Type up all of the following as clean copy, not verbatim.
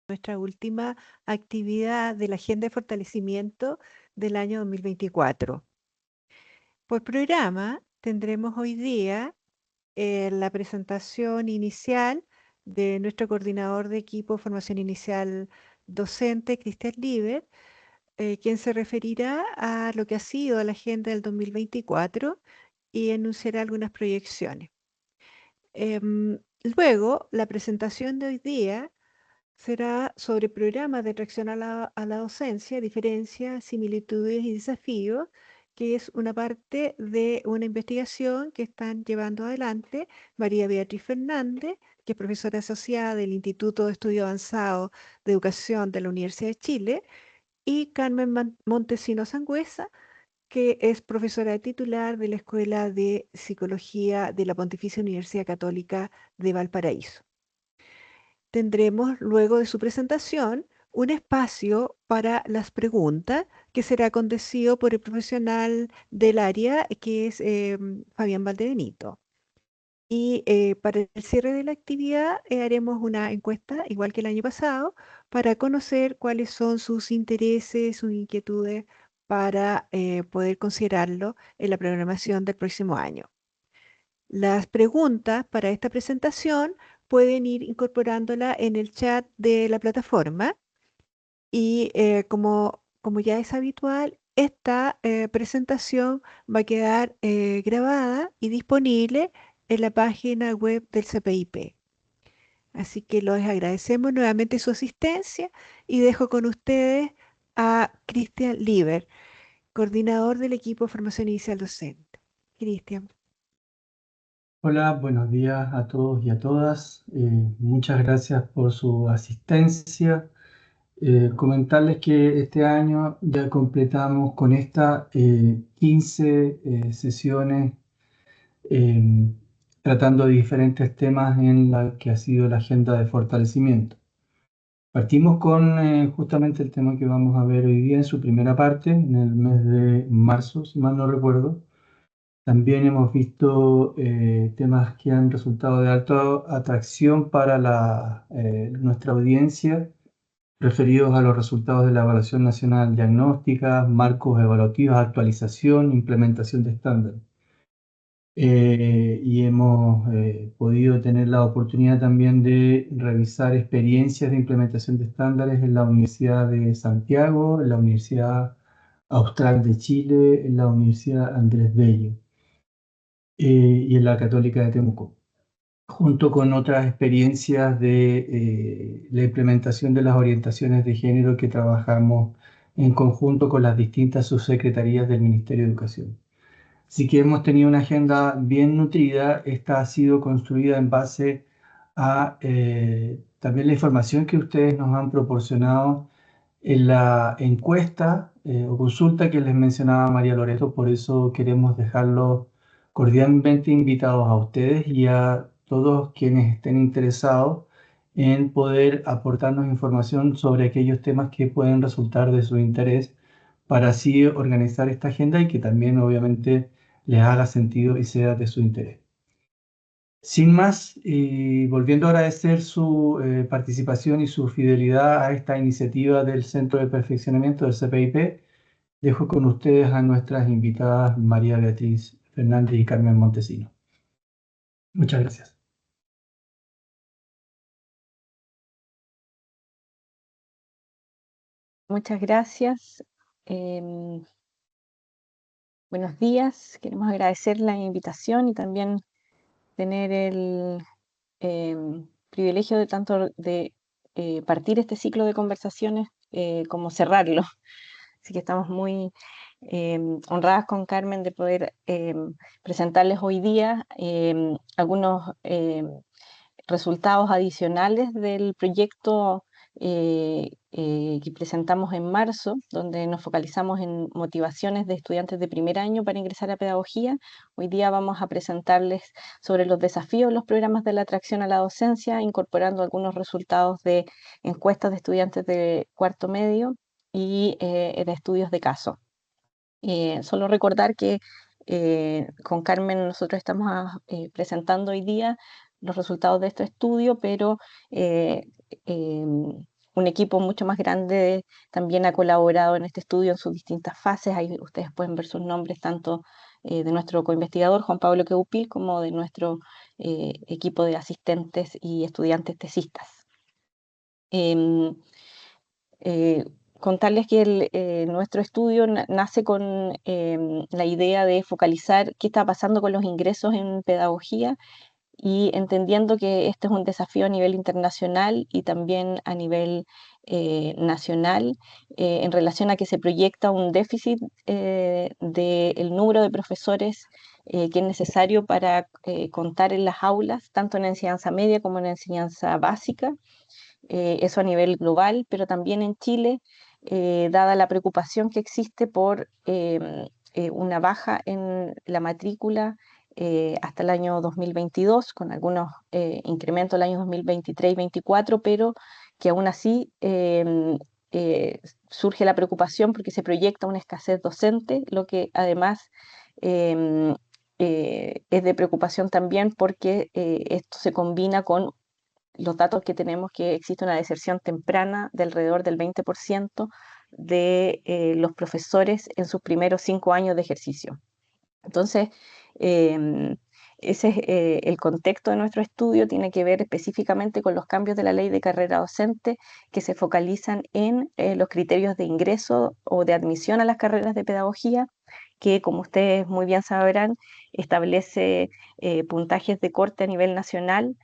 nuestra última actividad de la Agenda de Fortalecimiento del año 2024. Por programa, tendremos hoy día la presentación inicial de nuestro coordinador de equipo de formación inicial docente, Cristian Liber, quien se referirá a lo que ha sido la agenda del 2024 y enunciará algunas proyecciones. Luego, la presentación de hoy día será sobre programas de atracción a la docencia, diferencias, similitudes y desafíos, que es una parte de una investigación que están llevando adelante María Beatriz Fernández, que es profesora asociada del Instituto de Estudio Avanzado de Educación de la Universidad de Chile, y Carmen Montesino Sangüesa, que es profesora titular de la Escuela de Psicología de la Pontificia Universidad Católica de Valparaíso. Tendremos luego de su presentación un espacio para las preguntas que será conducido por el profesional del área que es Fabián Valdebenito. Y para el cierre de la actividad haremos una encuesta, igual que el año pasado, para conocer cuáles son sus intereses, sus inquietudes, para poder considerarlo en la programación del próximo año. Las preguntas para esta presentación pueden ir incorporándola en el chat de la plataforma y como ya es habitual, esta presentación va a quedar grabada y disponible en la página web del CPIP. Así que les agradecemos nuevamente su asistencia y dejo con ustedes a Cristian Liber, coordinador del equipo de formación inicial docente. Cristian. Hola, buenos días a todos y a todas. Muchas gracias por su asistencia. Comentarles que este año ya completamos con esta 15 sesiones eh, tratando de diferentes temas en la que ha sido la agenda de fortalecimiento. Partimos con justamente el tema que vamos a ver hoy día en su primera parte, en el mes de marzo, si mal no recuerdo. También hemos visto temas que han resultado de alta atracción para nuestra audiencia, referidos a los resultados de la Evaluación Nacional Diagnóstica, marcos evaluativos, actualización, implementación de estándares. Y hemos podido tener la oportunidad también de revisar experiencias de implementación de estándares en la Universidad de Santiago, en la Universidad Austral de Chile, en la Universidad Andrés Bello y en la Católica de Temuco, junto con otras experiencias de la implementación de las orientaciones de género que trabajamos en conjunto con las distintas subsecretarías del Ministerio de Educación. Así que hemos tenido una agenda bien nutrida. Esta ha sido construida en base a también la información que ustedes nos han proporcionado en la encuesta o consulta que les mencionaba María Loreto. Por eso queremos dejarlos cordialmente invitados a ustedes y a todos quienes estén interesados en poder aportarnos información sobre aquellos temas que pueden resultar de su interés para así organizar esta agenda y que también obviamente les haga sentido y sea de su interés. Sin más, y volviendo a agradecer su participación y su fidelidad a esta iniciativa del Centro de Perfeccionamiento del CPIP, dejo con ustedes a nuestras invitadas María Beatriz Fernández y Carmen Montesino. Muchas gracias. Muchas gracias. Buenos días. Queremos agradecer la invitación y también tener el privilegio de tanto de partir este ciclo de conversaciones como cerrarlo. Así que estamos muy honradas con Carmen de poder presentarles hoy día algunos resultados adicionales del proyecto que presentamos en marzo, donde nos focalizamos en motivaciones de estudiantes de primer año para ingresar a pedagogía. Hoy día vamos a presentarles sobre los desafíos de los programas de la atracción a la docencia, incorporando algunos resultados de encuestas de estudiantes de cuarto medio y de estudios de caso. Solo recordar que con Carmen nosotros estamos presentando hoy día los resultados de este estudio, pero un equipo mucho más grande también ha colaborado en este estudio en sus distintas fases. Ahí ustedes pueden ver sus nombres tanto de nuestro coinvestigador Juan Pablo Queupil como de nuestro equipo de asistentes y estudiantes tesistas. Em, eh, Contarles que nuestro estudio nace con la idea de focalizar qué está pasando con los ingresos en pedagogía y entendiendo que este es un desafío a nivel internacional y también a nivel nacional en relación a que se proyecta un déficit del número de profesores que es necesario para contar en las aulas, tanto en enseñanza media como en enseñanza básica, eso a nivel global, pero también en Chile, dada la preocupación que existe por una baja en la matrícula hasta el año 2022, con algunos incrementos el año 2023 y 2024, pero que aún así surge la preocupación porque se proyecta una escasez docente, lo que además em, es de preocupación también porque esto se combina con los datos que tenemos que existe una deserción temprana de alrededor del 20% de los profesores en sus primeros 5 años de ejercicio. Entonces, em, ese es el contexto de nuestro estudio, tiene que ver específicamente con los cambios de la ley de carrera docente que se focalizan en los criterios de ingreso o de admisión a las carreras de pedagogía, que como ustedes muy bien sabrán, establece puntajes de corte a nivel nacional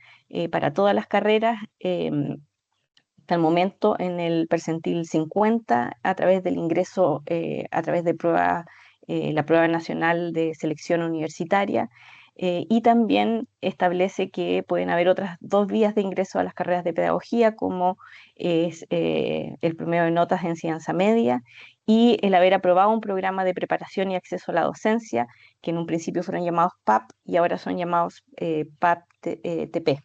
para todas las carreras. Hasta el momento en el percentil 50 a través del ingreso, a través de la prueba nacional de selección universitaria, y también establece que pueden haber otras 2 vías de ingreso a las carreras de pedagogía, como es el promedio de notas de enseñanza media y el haber aprobado un programa de preparación y acceso a la docencia, que en un principio fueron llamados PAP y ahora son llamados PAP-TP.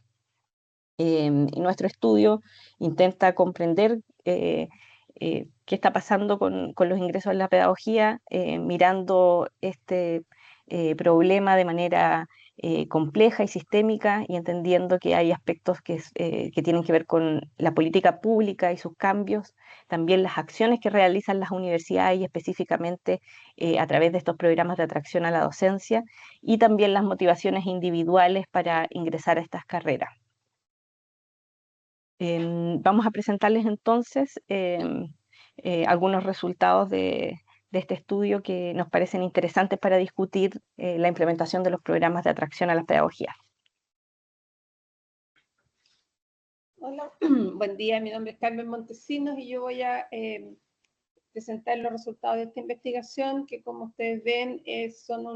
Y nuestro estudio intenta comprender qué está pasando con los ingresos en la pedagogía, mirando este problema de manera compleja y sistémica y entendiendo que hay aspectos que tienen que ver con la política pública y sus cambios, también las acciones que realizan las universidades y específicamente a través de estos programas de atracción a la docencia y también las motivaciones individuales para ingresar a estas carreras. Vamos a presentarles entonces algunos resultados de este estudio que nos parecen interesantes para discutir la implementación de los programas de atracción a la pedagogía. Hola, buen día, mi nombre es Carmen Montesinos y yo voy a presentar los resultados de esta investigación que, como ustedes ven, son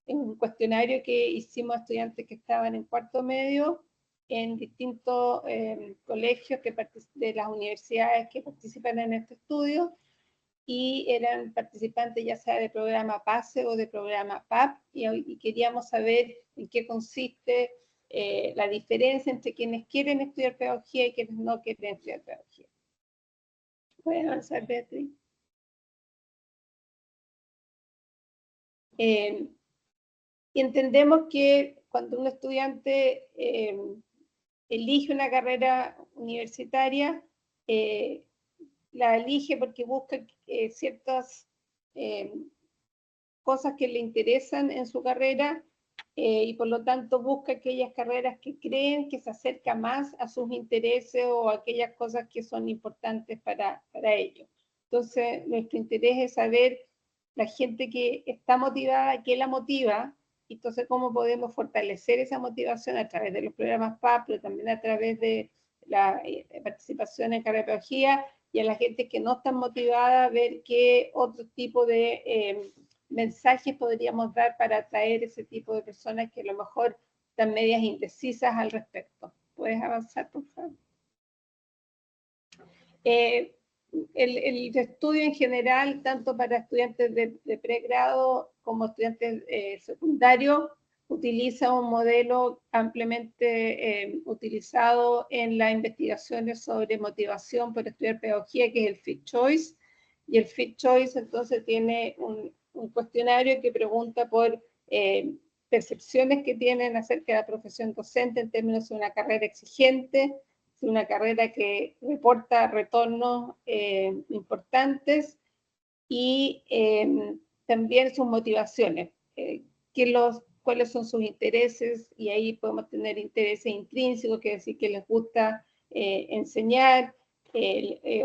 un cuestionario que hicimos a estudiantes que estaban en cuarto medio en distintos colegios de las universidades que participan en este estudio, y eran participantes ya sea de programa PASE o de programa PAP, y queríamos saber en qué consiste la diferencia entre quienes quieren estudiar pedagogía y quienes no quieren estudiar pedagogía. ¿Puedes avanzar, Beatriz? Y entendemos que cuando un estudiante elige una carrera universitaria, la elige porque busca ciertas cosas que le interesan en su carrera y por lo tanto busca aquellas carreras que creen que se acerca más a sus intereses o aquellas cosas que son importantes para ellos. Entonces, nuestro interés es saber la gente que está motivada, qué la motiva, y entonces cómo podemos fortalecer esa motivación a través de los programas PAP, pero también a través de la participación en carrera de pedagogía, y a la gente que no está motivada, ver qué otro tipo de mensajes podríamos dar para atraer ese tipo de personas que a lo mejor están medias indecisas al respecto. ¿Puedes avanzar, por favor? El estudio en general, tanto para estudiantes de pregrado como estudiantes secundarios, utiliza un modelo ampliamente utilizado en las investigaciones sobre motivación por estudiar pedagogía, que es el Fit Choice. Y el Fit Choice entonces tiene un cuestionario que pregunta por percepciones que tienen acerca de la profesión docente en términos de una carrera exigente, es una carrera que reporta retornos importantes y también sus motivaciones, cuáles son sus intereses, y ahí podemos tener intereses intrínsecos, que es decir, que les gusta enseñar,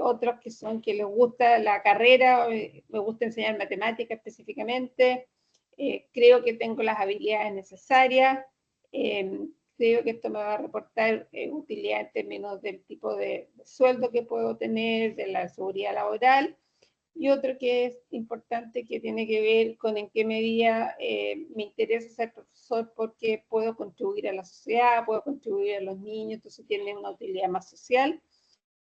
otros que son que les gusta la carrera, me gusta enseñar matemáticas específicamente, creo que tengo las habilidades necesarias, creo que esto me va a reportar utilidad en términos del tipo de sueldo que puedo tener, de la seguridad laboral, y otro que es importante que tiene que ver con en qué medida me interesa ser profesor porque puedo contribuir a la sociedad, puedo contribuir a los niños, entonces tiene una utilidad más social.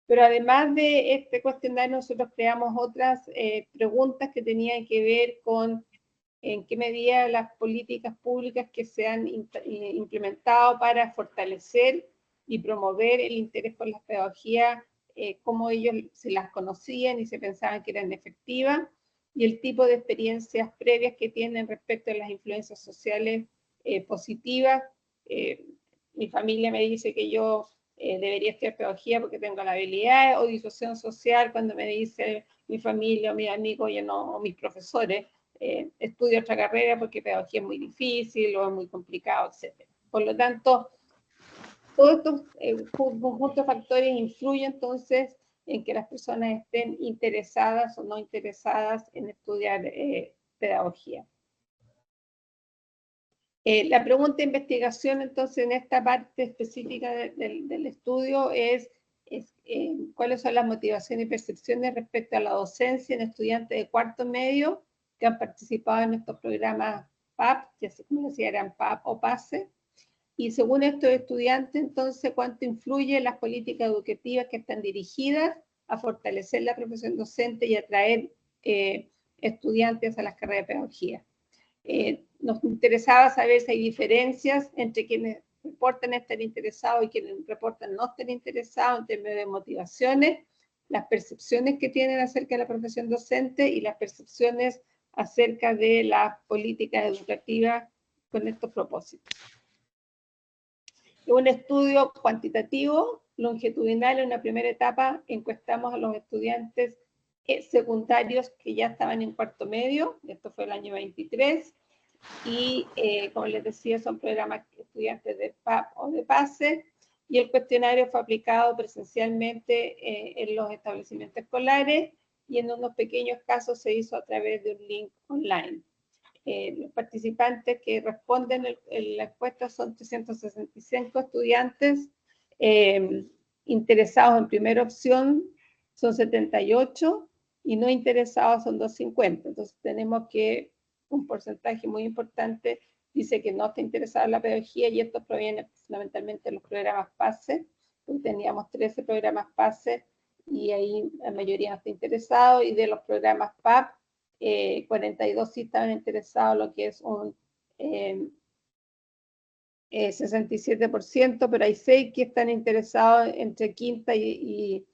Pero además de este cuestionario, nosotros creamos otras preguntas que tenían que ver con en qué medida las políticas públicas que se han implementado para fortalecer y promover el interés por la pedagogía, cómo ellos se las conocían y se pensaban que eran efectivas, y el tipo de experiencias previas que tienen respecto a las influencias sociales positivas. Mi familia me dice que yo debería estudiar pedagogía porque tengo la habilidad, o disuasión social cuando me dice mi familia o mis amigos o mis profesores, estudio otra carrera porque pedagogía es muy difícil o es muy complicado, etc. Por lo tanto, todos estos conjuntos de factores influyen entonces en que las personas estén interesadas o no interesadas en estudiar pedagogía. La pregunta de investigación, entonces, en esta parte específica del estudio es cuáles son las motivaciones y percepciones respecto a la docencia en estudiantes de cuarto medio que han participado en estos programas PAP, ya sé cómo decía, eran PAP o PASE, y según estos estudiantes, entonces, cuánto influye las políticas educativas que están dirigidas a fortalecer la profesión docente y atraer estudiantes a las carreras de pedagogía. Nos interesaba saber si hay diferencias entre quienes reportan estar interesados y quienes reportan no estar interesados en términos de motivaciones, las percepciones que tienen acerca de la profesión docente y las percepciones acerca de las políticas educativas con estos propósitos. Es un estudio cuantitativo, longitudinal. En una primera etapa encuestamos a los estudiantes secundarios que ya estaban en cuarto medio, esto fue el año 23, y como les decía, son programas estudiantes de PAP o de PASE, y el cuestionario fue aplicado presencialmente en los establecimientos escolares, y en unos pequeños casos se hizo a través de un link online. Los participantes que responden en la encuesta son 365 estudiantes, interesados en primera opción son 78, y no interesados son 250. Entonces tenemos que un porcentaje muy importante dice que no está interesado en la pedagogía, y esto proviene fundamentalmente de los programas PASE, porque teníamos 13 programas PASE y ahí la mayoría no está interesado, y de los programas PAP, 42 sí estaban interesados, lo que es un 67%, pero hay 6 que están interesados entre quinta y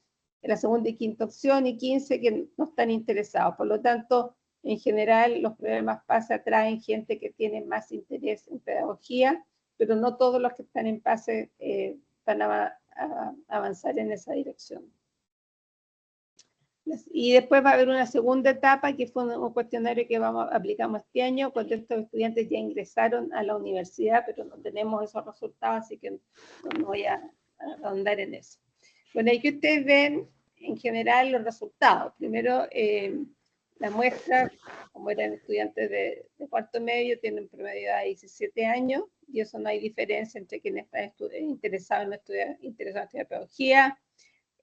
la segunda y quinta opción, y 15 que no están interesados. Por lo tanto, en general, los programas PASE atraen gente que tiene más interés en pedagogía, pero no todos los que están en PASE van a avanzar en esa dirección. Y después va a haber una segunda etapa, que fue un cuestionario que aplicamos este año, cuando estos estudiantes ya ingresaron a la universidad, pero no tenemos esos resultados, así que no voy a ahondar en eso. Bueno, aquí ustedes ven en general los resultados. Primero, la muestra, como eran estudiantes de cuarto medio, tienen promedio de 17 años, y eso no hay diferencia entre quienes están interesados en estudiar pedagogía.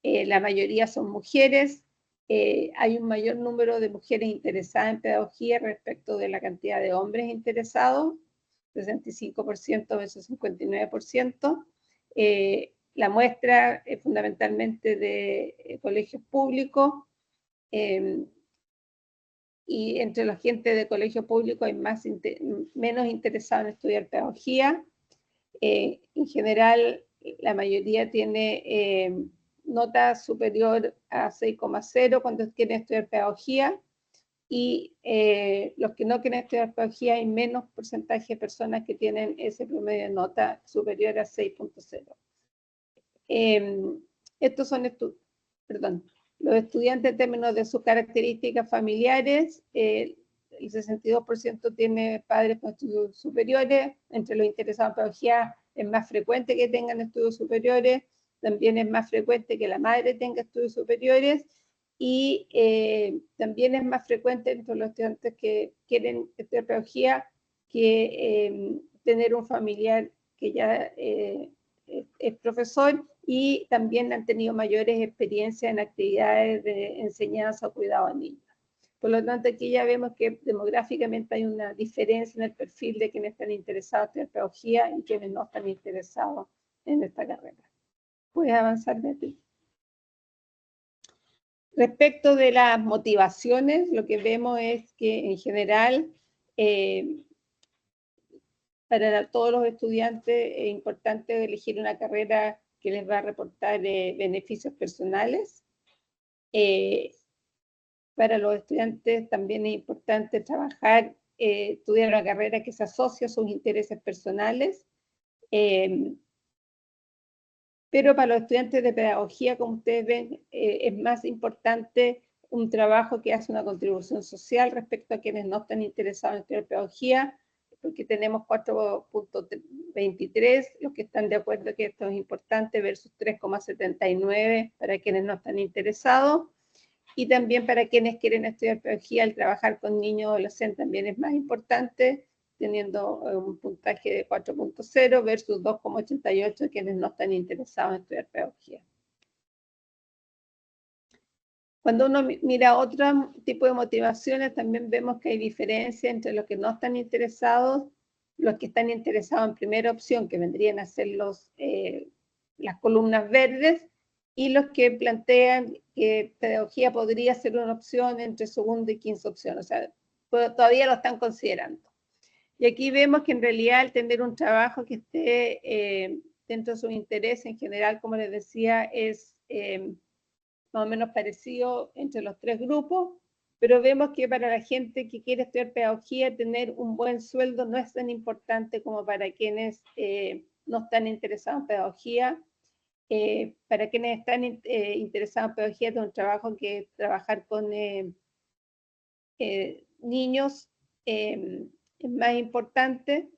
La mayoría son mujeres. Hay un mayor número de mujeres interesadas en pedagogía respecto de la cantidad de hombres interesados, 65% versus 59%. La muestra es fundamentalmente de colegios públicos, y entre la gente de colegio público hay menos interesados en estudiar pedagogía. En general, la mayoría tiene nota superior a 6,0 cuando quieren estudiar pedagogía, y los que no quieren estudiar pedagogía, hay menos porcentaje de personas que tienen ese promedio de nota superior a 6,0. Estos son los estudiantes en términos de sus características familiares. El 62% tiene padres con estudios superiores. Entre los interesados en pedagogía es más frecuente que tengan estudios superiores. También es más frecuente que la madre tenga estudios superiores. Y también es más frecuente entre los estudiantes que quieren estudiar pedagogía que tener un familiar que ya es profesor, y también han tenido mayores experiencias en actividades de enseñanza o cuidado a niños. Por lo tanto, aquí ya vemos que demográficamente hay una diferencia en el perfil de quienes están interesados en pedagogía y quienes no están interesados en esta carrera. ¿Puedes avanzar, Beatriz? Respecto de las motivaciones, lo que vemos es que en general para todos los estudiantes es importante elegir una carrera que les va a reportar beneficios personales. Para los estudiantes también es importante trabajar, estudiar una carrera que se asocie a sus intereses personales. Pero para los estudiantes de pedagogía, como ustedes ven, es más importante un trabajo que hace una contribución social respecto a quienes no están interesados en estudiar pedagogía, porque tenemos 4.23, los que están de acuerdo que esto es importante, versus 3.79 para quienes no están interesados. Y también para quienes quieren estudiar pedagogía, el trabajar con niños o adolescentes también es más importante, teniendo un puntaje de 4.0 versus 2.88 de quienes no están interesados en estudiar pedagogía. Cuando uno mira otro tipo de motivaciones, también vemos que hay diferencia entre los que no están interesados, los que están interesados en primera opción, que vendrían a ser las columnas verdes, y los que plantean que pedagogía podría ser una opción entre segunda y quinta opción, o sea, todavía lo están considerando. Y aquí vemos que en realidad el tener un trabajo que esté dentro de sus intereses en general, como les decía, es más o menos parecido entre los tres grupos, pero vemos que para la gente que quiere estudiar pedagogía, tener un buen sueldo no es tan importante como para quienes no están interesados en pedagogía. Para quienes están interesados en pedagogía, es un trabajo que es trabajar con niños es más importante,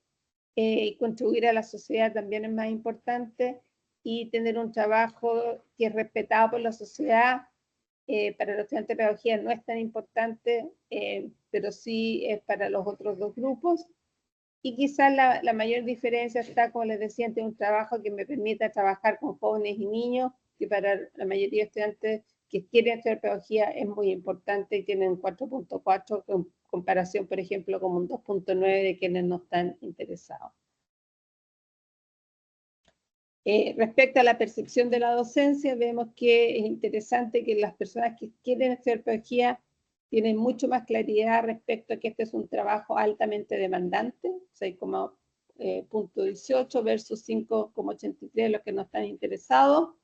y contribuir a la sociedad también es más importante, y tener un trabajo que es respetado por la sociedad para los estudiantes de pedagogía no es tan importante, pero sí es para los otros dos grupos. Y quizás la mayor diferencia está, como les decía, entre un trabajo que me permita trabajar con jóvenes y niños, que para la mayoría de estudiantes que quieren estudiar pedagogía es muy importante y tienen 4.4 en comparación, por ejemplo, con un 2.9 de quienes no están interesados. Respecto a la percepción de la docencia, vemos que es interesante que las personas que quieren estudiar pedagogía tienen mucho más claridad respecto a que este es un trabajo altamente demandante, 6.18 versus 5.83 los que no están interesados.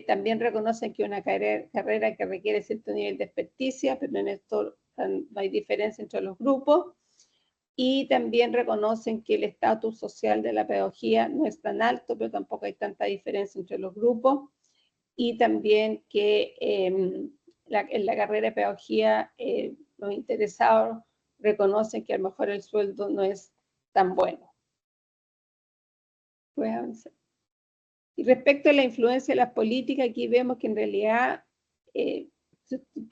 También reconocen que una carrera que requiere cierto nivel de experticia, pero en esto no hay diferencia entre los grupos. Y también reconocen que el estatus social de la pedagogía no es tan alto, pero tampoco hay tanta diferencia entre los grupos. Y también que en la carrera de pedagogía los interesados reconocen que a lo mejor el sueldo no es tan bueno. ¿Puedes avanzar? Y respecto a la influencia de las políticas, aquí vemos que en realidad, si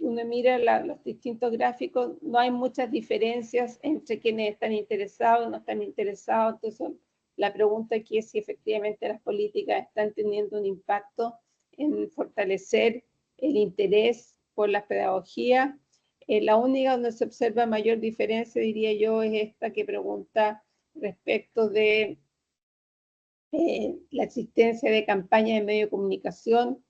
uno mira los distintos gráficos, no hay muchas diferencias entre quienes están interesados y no están interesados. Entonces, la pregunta aquí es si efectivamente las políticas están teniendo un impacto en fortalecer el interés por la pedagogía. La única donde se observa mayor diferencia, diría yo, es esta que pregunta respecto de la existencia de campañas de medio de comunicación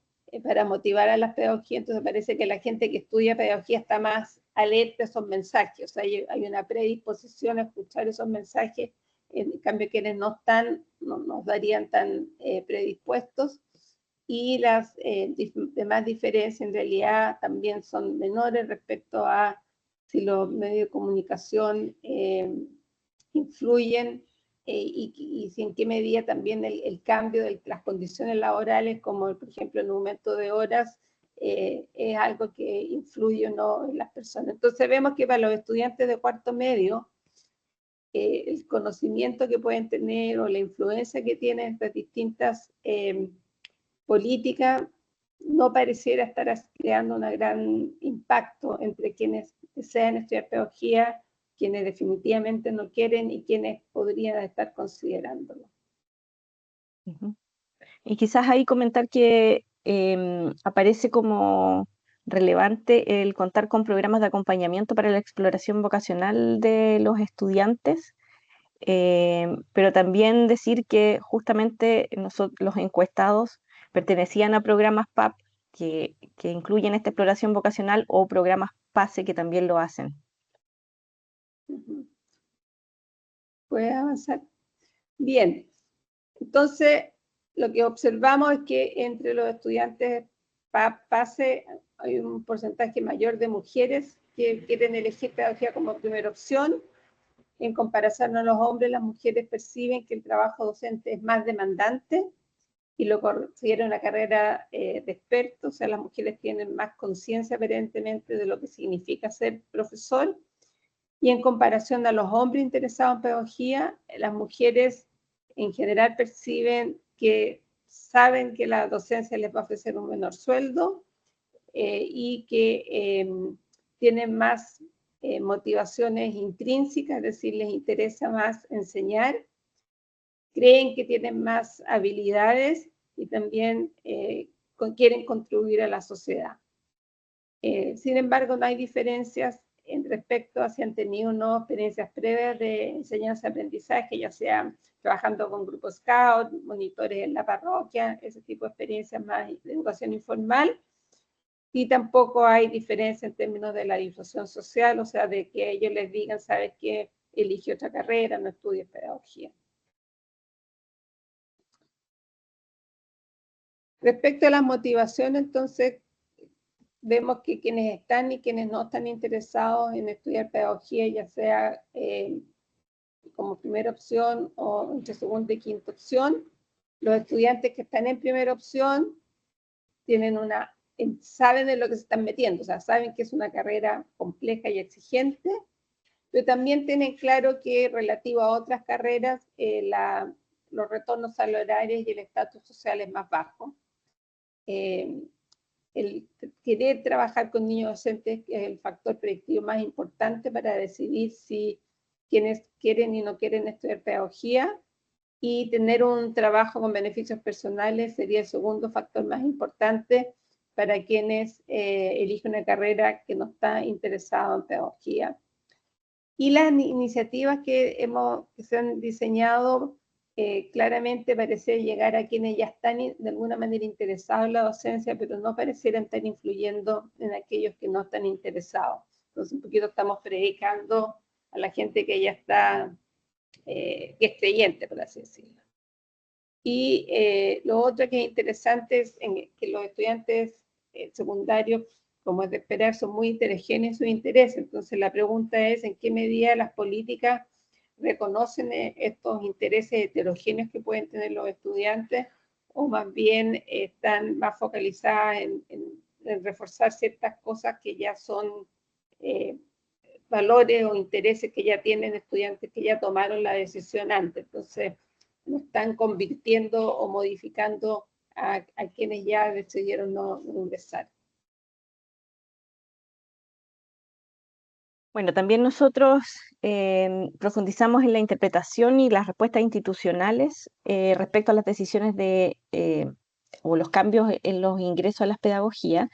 para motivar a las pedagogías. Entonces parece que la gente que estudia pedagogía está más alerta a esos mensajes, o sea, hay una predisposición a escuchar esos mensajes, en cambio quienes no están, no nos darían tan predispuestos, y las demás diferencias en realidad también son menores respecto a si los medios de comunicación influyen y si en qué medida también el cambio de las condiciones laborales, como por ejemplo el aumento de horas, es algo que influye o no en las personas. Entonces vemos que para los estudiantes de cuarto medio, el conocimiento que pueden tener o la influencia que tienen estas distintas políticas no pareciera estar creando un gran impacto entre quienes desean estudiar pedagogía, quienes definitivamente no quieren y quienes podrían estar considerándolo. Y quizás ahí comentar que aparece como relevante el contar con programas de acompañamiento para la exploración vocacional de los estudiantes, pero también decir que justamente los encuestados pertenecían a programas PAP que incluyen esta exploración vocacional o programas PASE que también lo hacen. ¿Puede avanzar? Bien, entonces lo que observamos es que entre los estudiantes PASE hay un porcentaje mayor de mujeres que quieren elegir pedagogía como primera opción. En comparación a los hombres, las mujeres perciben que el trabajo docente es más demandante y lo consideran una carrera de expertos, o sea, las mujeres tienen más conciencia aparentemente de lo que significa ser profesor. Y en comparación a los hombres interesados en pedagogía, las mujeres en general perciben que saben que la docencia les va a ofrecer un menor sueldo y que tienen más motivaciones intrínsecas, es decir, les interesa más enseñar, creen que tienen más habilidades y también quieren contribuir a la sociedad. Sin embargo, no hay diferencias en respecto a si han tenido no experiencias previas de enseñanza-aprendizaje, ya sea trabajando con grupos scout, monitores en la parroquia, ese tipo de experiencias más de educación informal. Y tampoco hay diferencia en términos de la difusión social, o sea, de que ellos les digan, sabes qué, elige otra carrera, no estudies pedagogía. Respecto a las motivaciones, entonces, vemos que quienes están y quienes no están interesados en estudiar pedagogía, ya sea como primera opción o entre segunda y quinta opción, los estudiantes que están en primera opción tienen saben en lo que se están metiendo, o sea, saben que es una carrera compleja y exigente, pero también tienen claro que relativo a otras carreras, los retornos salariales y el estatus social es más bajo. El querer trabajar con niños docentes es el factor predictivo más importante para decidir si quienes quieren y no quieren estudiar pedagogía, y tener un trabajo con beneficios personales sería el segundo factor más importante para quienes eligen una carrera que no está interesado en pedagogía. Y las iniciativas que se han diseñado claramente parece llegar a quienes ya están de alguna manera interesados en la docencia, pero no parecieran estar influyendo en aquellos que no están interesados. Entonces un poquito estamos predicando a la gente que ya está, que es creyente, por así decirlo. Y lo otro que es interesante es que los estudiantes secundarios, como es de esperar, son muy heterogéneos en sus intereses. Entonces la pregunta es en qué medida las políticas reconocen estos intereses heterogéneos que pueden tener los estudiantes, o más bien están más focalizadas en reforzar ciertas cosas que ya son valores o intereses que ya tienen estudiantes que ya tomaron la decisión antes. Entonces no están convirtiendo o modificando a quienes ya decidieron no ingresar. Bueno, también nosotros profundizamos en la interpretación y las respuestas institucionales respecto a las decisiones o los cambios en los ingresos a las pedagogías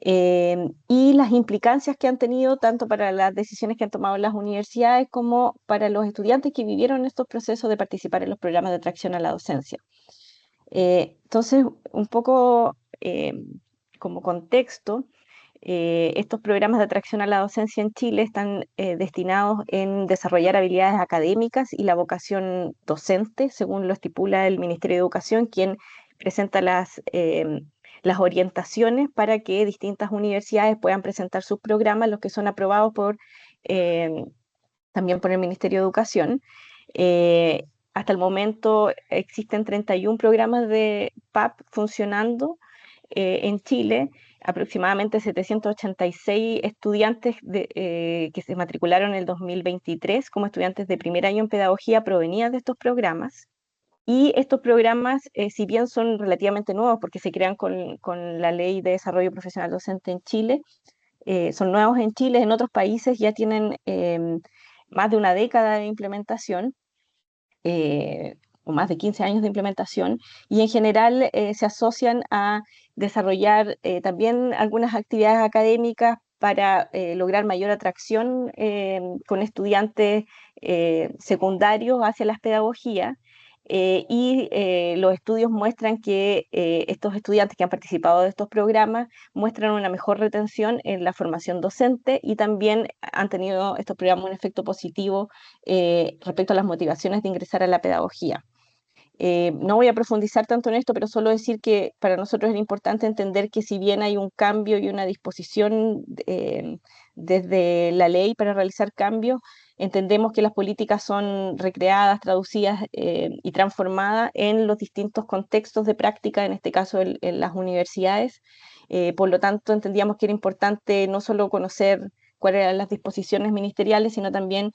y las implicancias que han tenido tanto para las decisiones que han tomado las universidades como para los estudiantes que vivieron estos procesos de participar en los programas de atracción a la docencia. Entonces, un poco como contexto, estos programas de atracción a la docencia en Chile están destinados en desarrollar habilidades académicas y la vocación docente, según lo estipula el Ministerio de Educación, quien presenta las orientaciones para que distintas universidades puedan presentar sus programas, los que son aprobados también por el Ministerio de Educación. hasta el momento existen 31 programas de PAP funcionando en Chile, aproximadamente 786 estudiantes que se matricularon en el 2023 como estudiantes de primer año en pedagogía provenían de estos programas. Y estos programas, si bien son relativamente nuevos porque se crean con la Ley de Desarrollo Profesional Docente en Chile, son nuevos en Chile, en otros países ya tienen más de una década de implementación, o más de 15 años de implementación, y en general se asocian a desarrollar también algunas actividades académicas para lograr mayor atracción con estudiantes secundarios hacia las pedagogías. Los estudios muestran que estos estudiantes que han participado de estos programas muestran una mejor retención en la formación docente y también han tenido estos programas un efecto positivo respecto a las motivaciones de ingresar a la pedagogía. No voy a profundizar tanto en esto, pero solo decir que para nosotros es importante entender que si bien hay un cambio y una disposición desde la ley para realizar cambios, entendemos que las políticas son recreadas, traducidas y transformadas en los distintos contextos de práctica, en este caso en las universidades. Por lo tanto, entendíamos que era importante no solo conocer cuáles eran las disposiciones ministeriales, sino también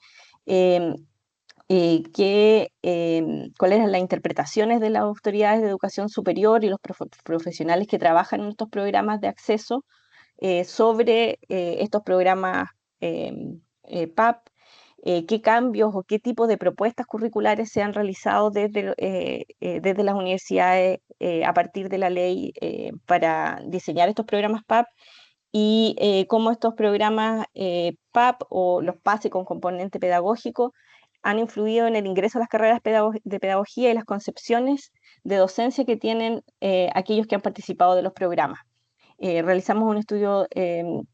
cuáles eran las interpretaciones de las autoridades de educación superior y los profesionales que trabajan en estos programas de acceso sobre estos programas PAP, qué cambios o qué tipo de propuestas curriculares se han realizado desde las universidades a partir de la ley para diseñar estos programas PAP y cómo estos programas PAP o los PASE con componente pedagógico han influido en el ingreso a las carreras de pedagogía y las concepciones de docencia que tienen aquellos que han participado de los programas. Realizamos un estudio en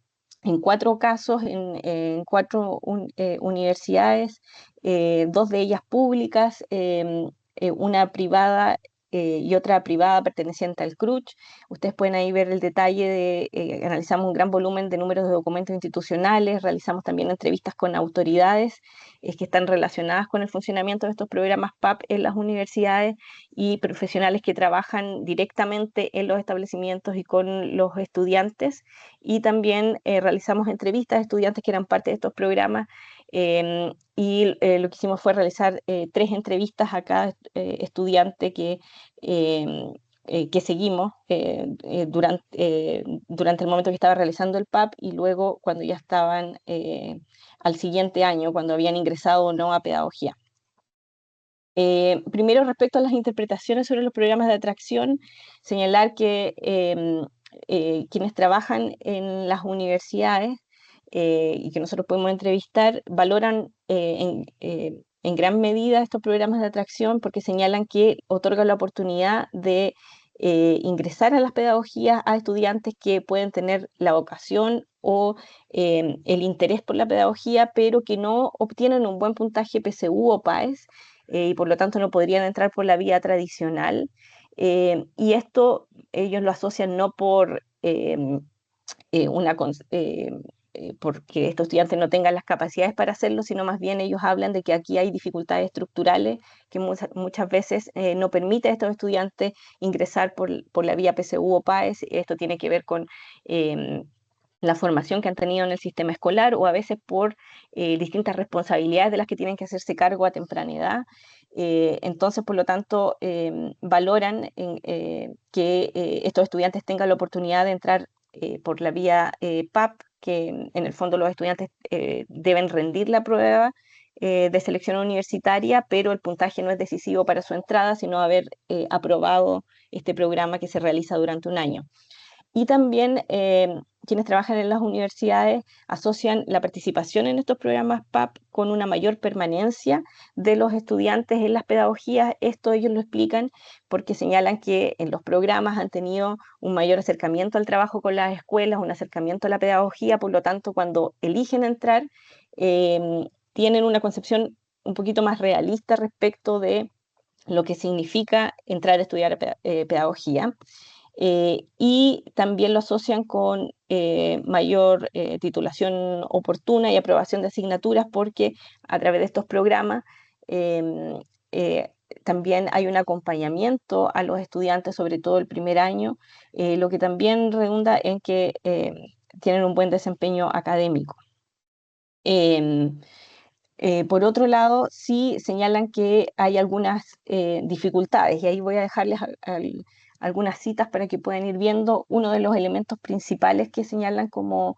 4 casos, en 4 universidades, 2 de ellas públicas, una privada y otra privada perteneciente al CRUCH. Ustedes pueden ahí ver el detalle analizamos un gran volumen de números de documentos institucionales, realizamos también entrevistas con autoridades que están relacionadas con el funcionamiento de estos programas PAP en las universidades y profesionales que trabajan directamente en los establecimientos y con los estudiantes. Y también realizamos entrevistas a estudiantes que eran parte de estos programas lo que hicimos fue realizar 3 entrevistas a cada estudiante que seguimos durante el momento que estaba realizando el PAP y luego cuando ya estaban al siguiente año, cuando habían ingresado o no a pedagogía. Primero, respecto a las interpretaciones sobre los programas de atracción, señalar que quienes trabajan en las universidades y que nosotros podemos entrevistar, valoran en gran medida estos programas de atracción porque señalan que otorgan la oportunidad de ingresar a las pedagogías a estudiantes que pueden tener la vocación o el interés por la pedagogía, pero que no obtienen un buen puntaje PSU o PAES y por lo tanto no podrían entrar por la vía tradicional. Y esto ellos lo asocian no por porque estos estudiantes no tengan las capacidades para hacerlo, sino más bien ellos hablan de que aquí hay dificultades estructurales que muchas veces no permiten a estos estudiantes ingresar por la vía PSU o PAES. Esto tiene que ver con la formación que han tenido en el sistema escolar o a veces por distintas responsabilidades de las que tienen que hacerse cargo a temprana edad. Entonces, por lo tanto, valoran que estos estudiantes tengan la oportunidad de entrar por la vía PAP, que en el fondo los estudiantes deben rendir la prueba de selección universitaria, pero el puntaje no es decisivo para su entrada, sino haber aprobado este programa que se realiza durante un año. Y también quienes trabajan en las universidades asocian la participación en estos programas PAP con una mayor permanencia de los estudiantes en las pedagogías. Esto ellos lo explican porque señalan que en los programas han tenido un mayor acercamiento al trabajo con las escuelas, un acercamiento a la pedagogía, por lo tanto, cuando eligen entrar, tienen una concepción un poquito más realista respecto de lo que significa entrar a estudiar pedagogía. Y también lo asocian con mayor titulación oportuna y aprobación de asignaturas porque a través de estos programas también hay un acompañamiento a los estudiantes, sobre todo el primer año, lo que también redunda en que tienen un buen desempeño académico. Em, por otro lado, sí señalan que hay algunas dificultades, y ahí voy a dejarles algunas citas para que puedan ir viendo. Uno de los elementos principales que señalan como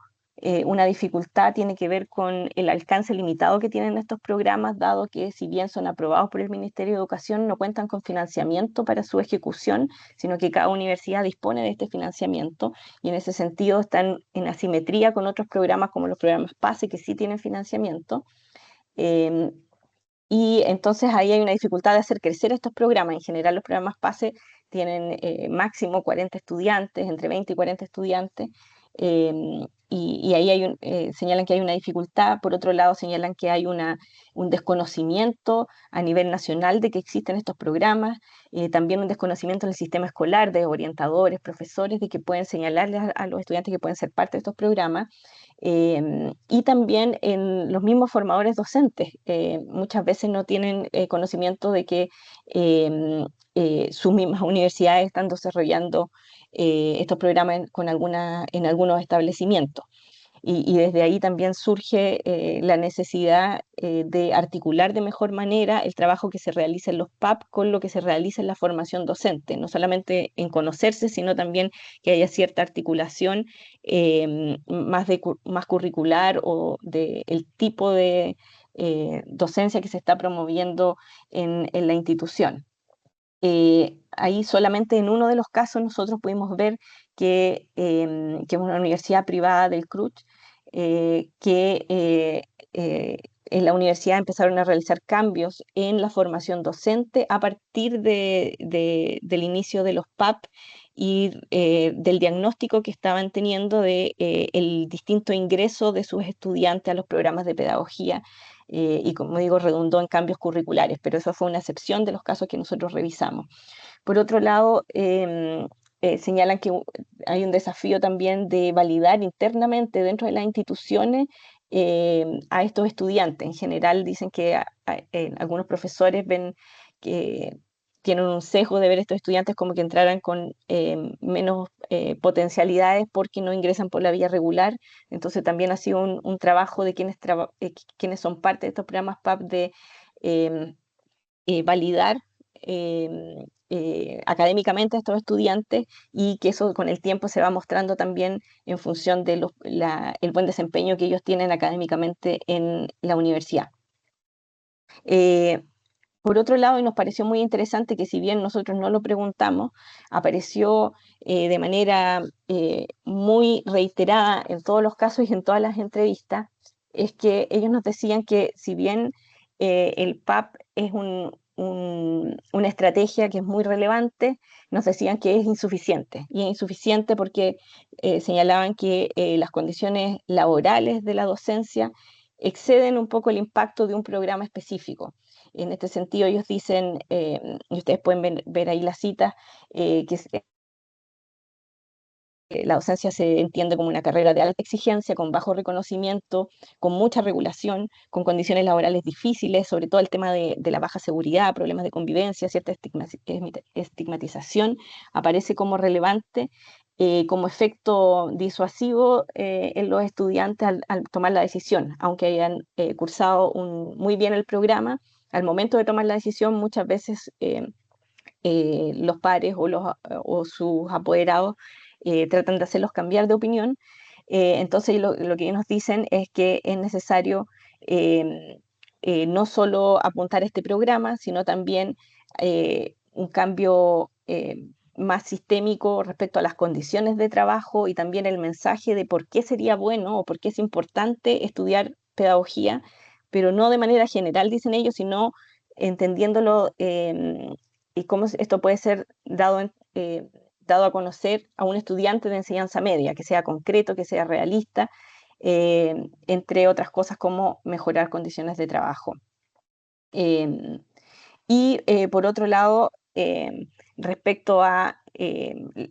una dificultad tiene que ver con el alcance limitado que tienen estos programas, dado que si bien son aprobados por el Ministerio de Educación, no cuentan con financiamiento para su ejecución, sino que cada universidad dispone de este financiamiento, y en ese sentido están en asimetría con otros programas como los programas PASE, que sí tienen financiamiento. Em, y entonces ahí hay una dificultad de hacer crecer estos programas. En general los programas PASE tienen máximo 40 estudiantes, entre 20 y 40 estudiantes, y ahí señalan que hay una dificultad. Por otro lado, señalan que hay un desconocimiento a nivel nacional de que existen estos programas, también un desconocimiento en el sistema escolar de orientadores, profesores, de que pueden señalarles a los estudiantes que pueden ser parte de estos programas. Y también en los mismos formadores docentes, muchas veces no tienen conocimiento de que sus mismas universidades están desarrollando estos programas en algunos establecimientos. Y desde ahí también surge la necesidad de articular de mejor manera el trabajo que se realiza en los PAP con lo que se realiza en la formación docente, no solamente en conocerse, sino también que haya cierta articulación más curricular, o del tipo de docencia que se está promoviendo en la institución. Ahí solamente en uno de los casos nosotros pudimos ver que es una universidad privada del CRUCH, en la universidad empezaron a realizar cambios en la formación docente a partir del inicio de los PAP y del diagnóstico que estaban teniendo de el distinto ingreso de sus estudiantes a los programas de pedagogía, y como digo, redundó en cambios curriculares, pero eso fue una excepción de los casos que nosotros revisamos. Por otro lado, señalan que hay un desafío también de validar internamente dentro de las instituciones a estos estudiantes. En general dicen que algunos profesores ven que tienen un sesgo de ver a estos estudiantes como que entraran con menos potencialidades porque no ingresan por la vía regular. Entonces también ha sido un trabajo de quienes son parte de estos programas PAP de validar académicamente a estos estudiantes, y que eso con el tiempo se va mostrando también en función de el buen desempeño que ellos tienen académicamente en la universidad. Por otro lado, y nos pareció muy interesante que, si bien nosotros no lo preguntamos, apareció de manera muy reiterada en todos los casos y en todas las entrevistas, es que ellos nos decían que si bien el PAP es una estrategia que es muy relevante, nos decían que es insuficiente. Y es insuficiente porque señalaban que las condiciones laborales de la docencia exceden un poco el impacto de un programa específico. En este sentido, ellos dicen, y ustedes pueden ver ahí las citas, que la docencia se entiende como una carrera de alta exigencia, con bajo reconocimiento, con mucha regulación, con condiciones laborales difíciles, sobre todo el tema de la baja seguridad, problemas de convivencia, cierta estigmatización, aparece como relevante, como efecto disuasivo en los estudiantes al tomar la decisión, aunque hayan cursado muy bien el programa. Al momento de tomar la decisión, muchas veces los pares o sus apoderados tratan de hacerlos cambiar de opinión. Entonces lo que ellos nos dicen es que es necesario no solo apuntar a este programa, sino también un cambio más sistémico respecto a las condiciones de trabajo, y también el mensaje de por qué sería bueno o por qué es importante estudiar pedagogía, pero no de manera general, dicen ellos, sino entendiéndolo y cómo esto puede ser dado a conocer a un estudiante de enseñanza media, que sea concreto, que sea realista, entre otras cosas como mejorar condiciones de trabajo. Por otro lado, respecto a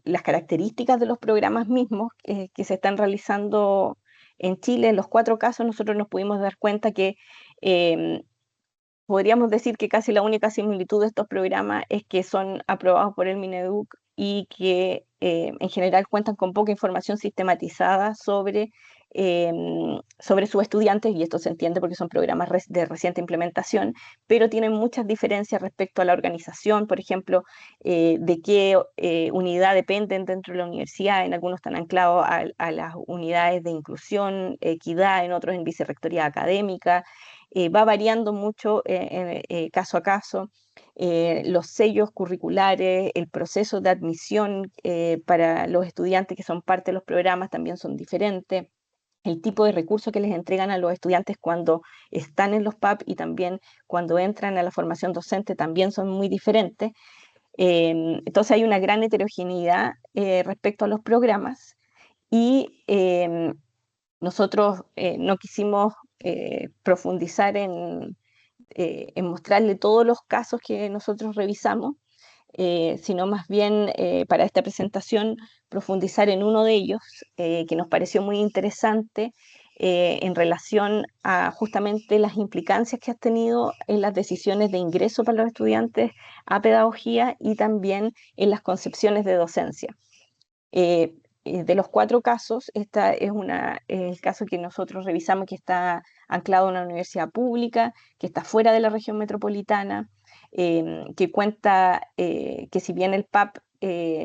las características de los programas mismos que se están realizando en Chile, en los 4 casos nosotros nos pudimos dar cuenta que podríamos decir que casi la única similitud de estos programas es que son aprobados por el Mineduc y que en general cuentan con poca información sistematizada sobre sus estudiantes, y esto se entiende porque son programas de reciente implementación, pero tienen muchas diferencias respecto a la organización, por ejemplo, de qué unidad dependen dentro de la universidad. En algunos están anclados a las unidades de inclusión, equidad, en otros en vicerrectoría académica. Va variando mucho caso a caso. Los sellos curriculares, el proceso de admisión para los estudiantes que son parte de los programas también son diferentes. El tipo de recursos que les entregan a los estudiantes cuando están en los PAP y también cuando entran a la formación docente también son muy diferentes. Entonces hay una gran heterogeneidad respecto a los programas, y nosotros no quisimos profundizar en mostrarle todos los casos que nosotros revisamos, sino más bien para esta presentación profundizar en uno de ellos que nos pareció muy interesante en relación a justamente las implicancias que ha tenido en las decisiones de ingreso para los estudiantes a pedagogía y también en las concepciones de docencia. De los 4 casos, esta es el caso que nosotros revisamos, que está anclado en una universidad pública, que está fuera de la región metropolitana, que cuenta que si bien el PAP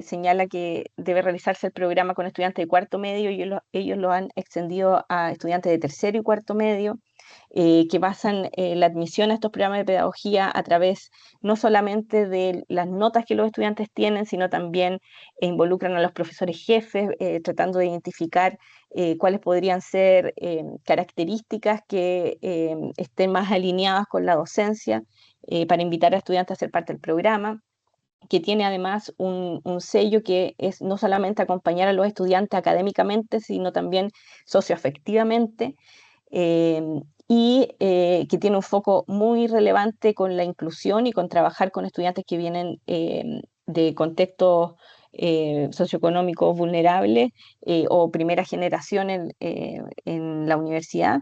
señala que debe realizarse el programa con estudiantes de cuarto medio, ellos lo han extendido a estudiantes de tercero y cuarto medio, que basan la admisión a estos programas de pedagogía a través no solamente de las notas que los estudiantes tienen, sino también involucran a los profesores jefes, tratando de identificar cuáles podrían ser características que estén más alineadas con la docencia, para invitar a estudiantes a ser parte del programa, que tiene además un sello que es no solamente acompañar a los estudiantes académicamente, sino también socioafectivamente, y que tiene un foco muy relevante con la inclusión y con trabajar con estudiantes que vienen de contextos socioeconómicos vulnerables o primera generación en la universidad,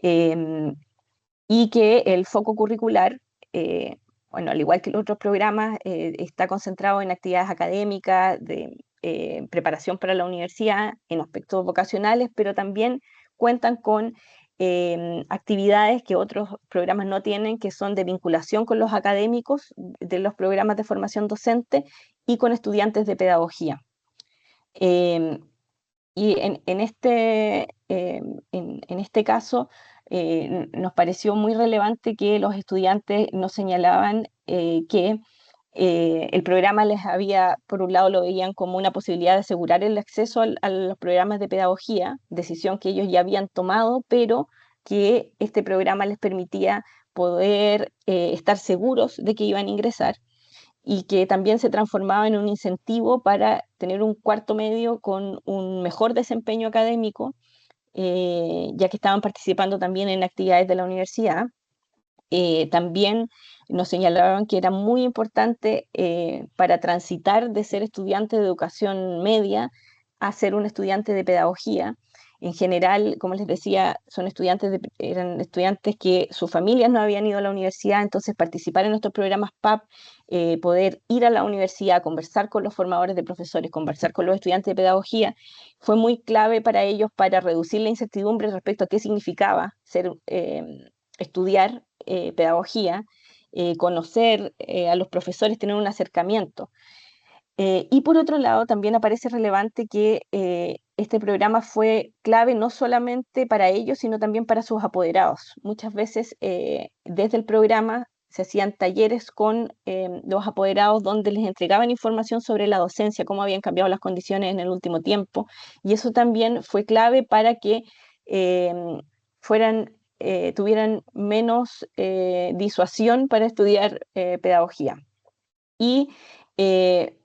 y que el foco curricular, bueno, al igual que los otros programas, está concentrado en actividades académicas, de preparación para la universidad, en aspectos vocacionales, pero también cuentan con actividades que otros programas no tienen, que son de vinculación con los académicos de los programas de formación docente y con estudiantes de pedagogía. Y en este caso nos pareció muy relevante que los estudiantes nos señalaban que el programa les había, por un lado, lo veían como una posibilidad de asegurar el acceso a los programas de pedagogía, decisión que ellos ya habían tomado, pero que este programa les permitía poder estar seguros de que iban a ingresar, y que también se transformaba en un incentivo para tener un cuarto medio con un mejor desempeño académico, ya que estaban participando también en actividades de la universidad. También nos señalaban que era muy importante para transitar de ser estudiante de educación media a ser un estudiante de pedagogía. En general, como les decía, eran estudiantes que sus familias no habían ido a la universidad, entonces participar en nuestros programas PAP, poder ir a la universidad, conversar con los formadores de profesores, conversar con los estudiantes de pedagogía, fue muy clave para ellos para reducir la incertidumbre respecto a qué significaba estudiar pedagogía, conocer a los profesores, tener un acercamiento. Y por otro lado, también aparece relevante que este programa fue clave no solamente para ellos, sino también para sus apoderados. Muchas veces desde el programa se hacían talleres con los apoderados donde les entregaban información sobre la docencia, cómo habían cambiado las condiciones en el último tiempo, y eso también fue clave para que tuvieran menos disuasión para estudiar pedagogía. Y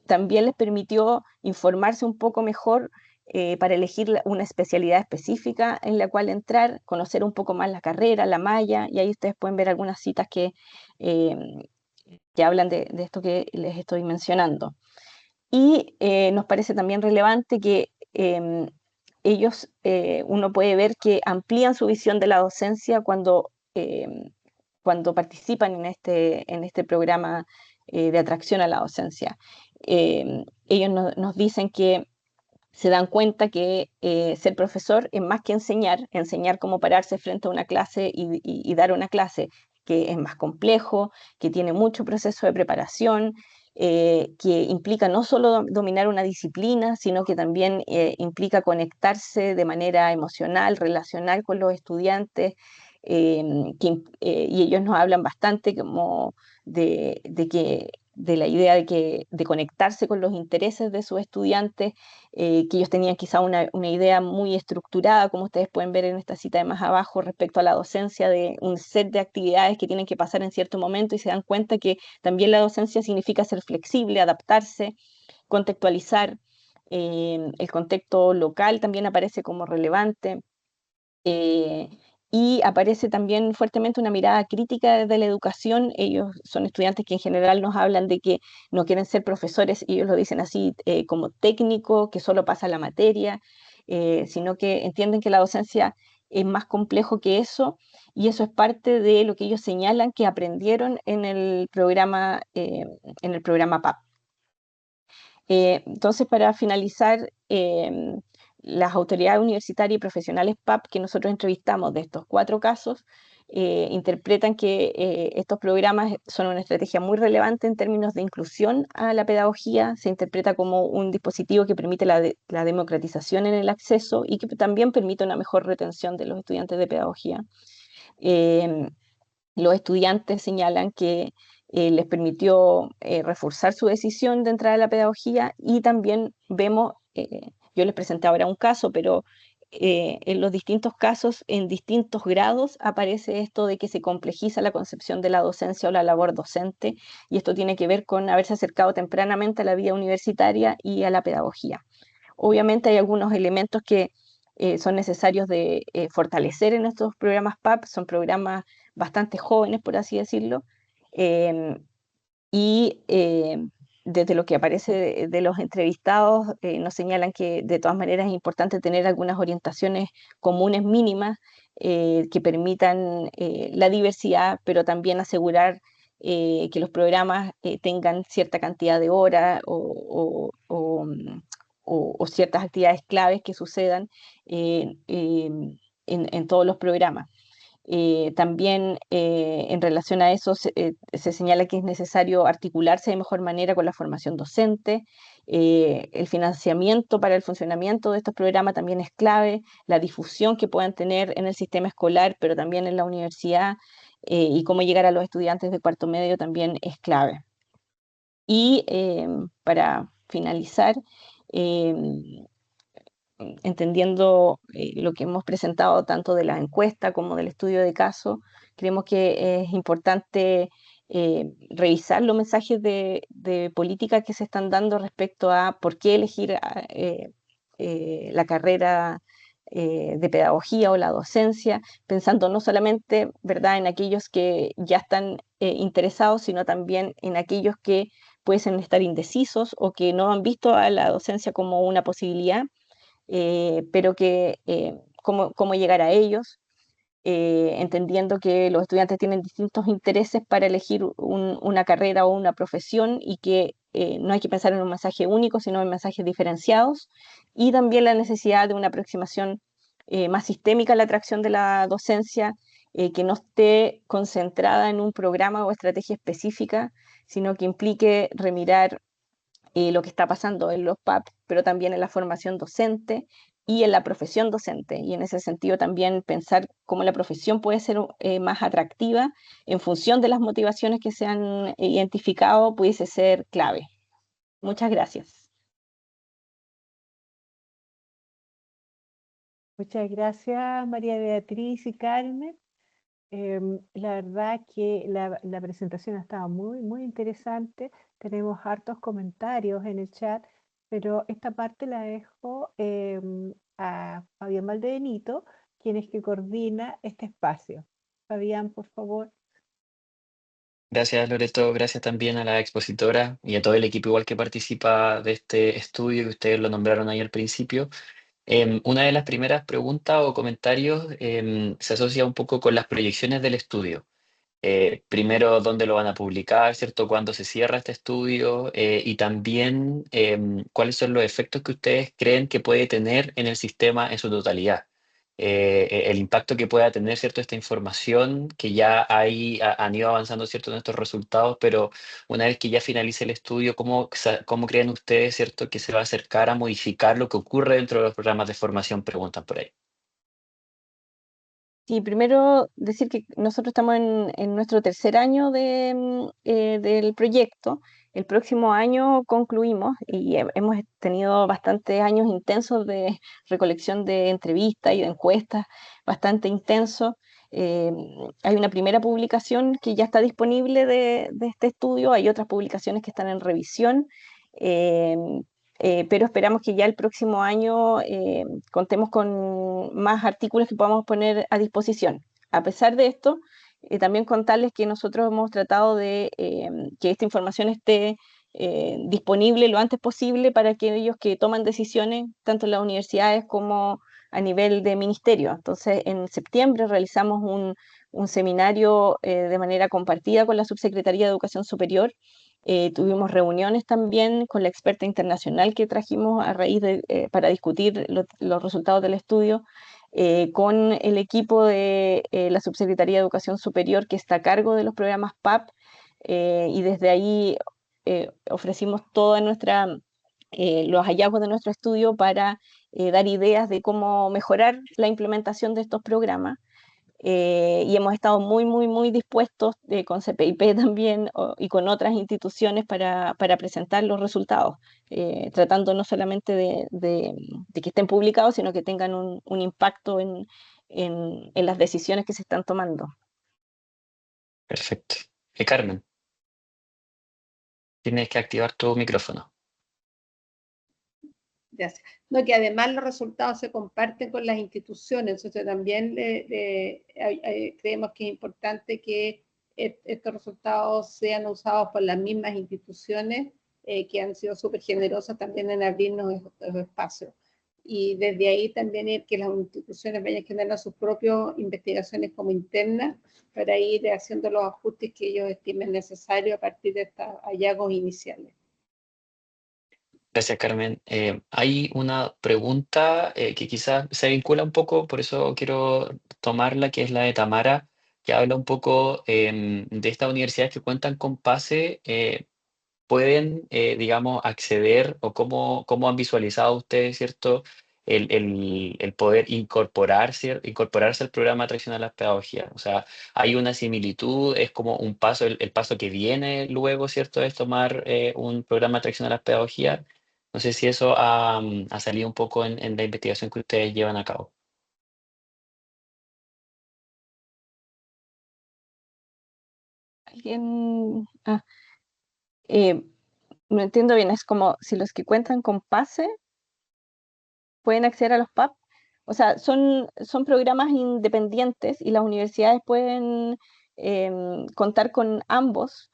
también les permitió informarse un poco mejor para elegir una especialidad específica en la cual entrar, conocer un poco más la carrera, la malla, y ahí ustedes pueden ver algunas citas eh, que hablan de esto que les estoy mencionando. Y nos parece también relevante que uno puede ver que amplían su visión de la docencia cuando cuando participan en este programa de atracción a la docencia. Ellos nos dicen que se dan cuenta que ser profesor es más que enseñar cómo pararse frente a una clase y dar una clase, que es más complejo, que tiene mucho proceso de preparación, que implica no solo dominar una disciplina, sino que también implica conectarse de manera emocional, relacional con los estudiantes, y ellos nos hablan bastante como de la idea de conectarse con los intereses de sus estudiantes, que ellos tenían quizá una idea muy estructurada, como ustedes pueden ver en esta cita de más abajo, respecto a la docencia, de un set de actividades que tienen que pasar en cierto momento, y se dan cuenta que también la docencia significa ser flexible, adaptarse, contextualizar. El contexto local también aparece como relevante. eh, y aparece también fuertemente una mirada crítica de la educación. Ellos son estudiantes que en general nos hablan de que no quieren ser profesores, y ellos lo dicen así, como técnico, que solo pasa la materia, sino que entienden que la docencia es más complejo que eso, y eso es parte de lo que ellos señalan que aprendieron en el programa PAP. Entonces, para finalizar, las autoridades universitarias y profesionales PAP que nosotros entrevistamos de estos 4 casos interpretan que estos programas son una estrategia muy relevante en términos de inclusión a la pedagogía. Se interpreta como un dispositivo que permite la democratización en el acceso y que también permite una mejor retención de los estudiantes de pedagogía. Los estudiantes señalan que les permitió reforzar su decisión de entrar a la pedagogía, y también vemos, yo les presenté ahora un caso, pero en los distintos casos, en distintos grados, aparece esto de que se complejiza la concepción de la docencia o la labor docente, y esto tiene que ver con haberse acercado tempranamente a la vida universitaria y a la pedagogía. Obviamente hay algunos elementos que son necesarios de fortalecer en estos programas PAP. Son programas bastante jóvenes, por así decirlo, em, y desde lo que aparece de los entrevistados, nos señalan que de todas maneras es importante tener algunas orientaciones comunes mínimas que permitan la diversidad, pero también asegurar que los programas tengan cierta cantidad de horas o ciertas actividades claves que sucedan en todos los programas. También en relación a eso se señala que es necesario articularse de mejor manera con la formación docente. El financiamiento para el funcionamiento de estos programas también es clave, la difusión que puedan tener en el sistema escolar, pero también en la universidad, y cómo llegar a los estudiantes de cuarto medio también es clave. Y para finalizar, em, entendiendo lo que hemos presentado tanto de la encuesta como del estudio de caso, creemos que es importante revisar los mensajes de política que se están dando respecto a por qué elegir la carrera de pedagogía o la docencia, pensando no solamente, ¿verdad?, en aquellos que ya están interesados, sino también en aquellos que pueden estar indecisos o que no han visto a la docencia como una posibilidad, pero cómo llegar a ellos, entendiendo que los estudiantes tienen distintos intereses para elegir una carrera o una profesión, y que no hay que pensar en un mensaje único, sino en mensajes diferenciados, y también la necesidad de una aproximación más sistémica a la atracción de la docencia, que no esté concentrada en un programa o estrategia específica, sino que implique remirar lo que está pasando en los PAP, pero también en la formación docente y en la profesión docente. Y en ese sentido también pensar cómo la profesión puede ser más atractiva en función de las motivaciones que se han identificado, pudiese ser clave. Muchas gracias. Muchas gracias, María Beatriz y Carmen. La verdad que la presentación ha estado muy, muy interesante. Tenemos hartos comentarios en el chat, pero esta parte la dejo a Fabián Valdebenito, quien es que coordina este espacio. Fabián, por favor. Gracias, Loreto. Gracias también a la expositora y a todo el equipo igual que participa de este estudio que ustedes lo nombraron ahí al principio. Una de las primeras preguntas o comentarios se asocia un poco con las proyecciones del estudio. Primero, dónde lo van a publicar, ¿cierto? ¿Cuándo se cierra este estudio? Y también, ¿cuáles son los efectos que ustedes creen que puede tener en el sistema en su totalidad? El impacto que pueda tener, ¿cierto? Esta información que ya han ido avanzando, ¿cierto? En estos resultados, pero una vez que ya finalice el estudio, ¿cómo creen ustedes, ¿cierto? Que se va a acercar a modificar lo que ocurre dentro de los programas de formación? Preguntan por ahí. Sí, primero decir que nosotros estamos en nuestro tercer año del proyecto. El próximo año concluimos y hemos tenido bastantes años intensos de recolección de entrevistas y de encuestas, bastante intenso. Eh, Hay una primera publicación que ya está disponible de este estudio, hay otras publicaciones que están en revisión. eh, pero esperamos que ya el próximo año contemos con más artículos que podamos poner a disposición. A pesar de esto, también contarles que nosotros hemos tratado de que esta información esté disponible lo antes posible para aquellos que toman decisiones, tanto en las universidades como a nivel de ministerio. Entonces, en septiembre realizamos un seminario de manera compartida con la Subsecretaría de Educación Superior. Tuvimos reuniones también con la experta internacional que trajimos a raíz para discutir los resultados del estudio, con el equipo de la Subsecretaría de Educación Superior que está a cargo de los programas PAP, y desde ahí ofrecimos los hallazgos de nuestro estudio para dar ideas de cómo mejorar la implementación de estos programas. Y hemos estado muy, muy, muy dispuestos con CPIP también y con otras instituciones para presentar los resultados, tratando no solamente de que estén publicados, sino que tengan un impacto en las decisiones que se están tomando. Perfecto. Carmen, tienes que activar tu micrófono. Gracias. No, que además los resultados se comparten con las instituciones, entonces también creemos que es importante que estos resultados sean usados por las mismas instituciones que han sido súper generosas también en abrirnos los espacios. Y desde ahí también que las instituciones vayan generando sus propias investigaciones como internas para ir haciendo los ajustes que ellos estimen necesarios a partir de estos hallazgos iniciales. Gracias, Carmen. Hay una pregunta que quizás se vincula un poco, por eso quiero tomarla, que es la de Tamara, que habla un poco de estas universidades que cuentan con PASE. ¿Pueden, digamos, acceder o cómo han visualizado ustedes, ¿cierto? El poder incorporarse al programa de atracción a las pedagogías? O sea, hay una similitud, es como un paso, el paso que viene luego, ¿cierto? Es tomar un programa de atracción a las pedagogías. No sé si eso ha salido un poco en la investigación que ustedes llevan a cabo. ¿Alguien? Eh, no entiendo bien, es como si los que cuentan con PASE pueden acceder a los PAP. O sea, son programas independientes y las universidades pueden contar con ambos,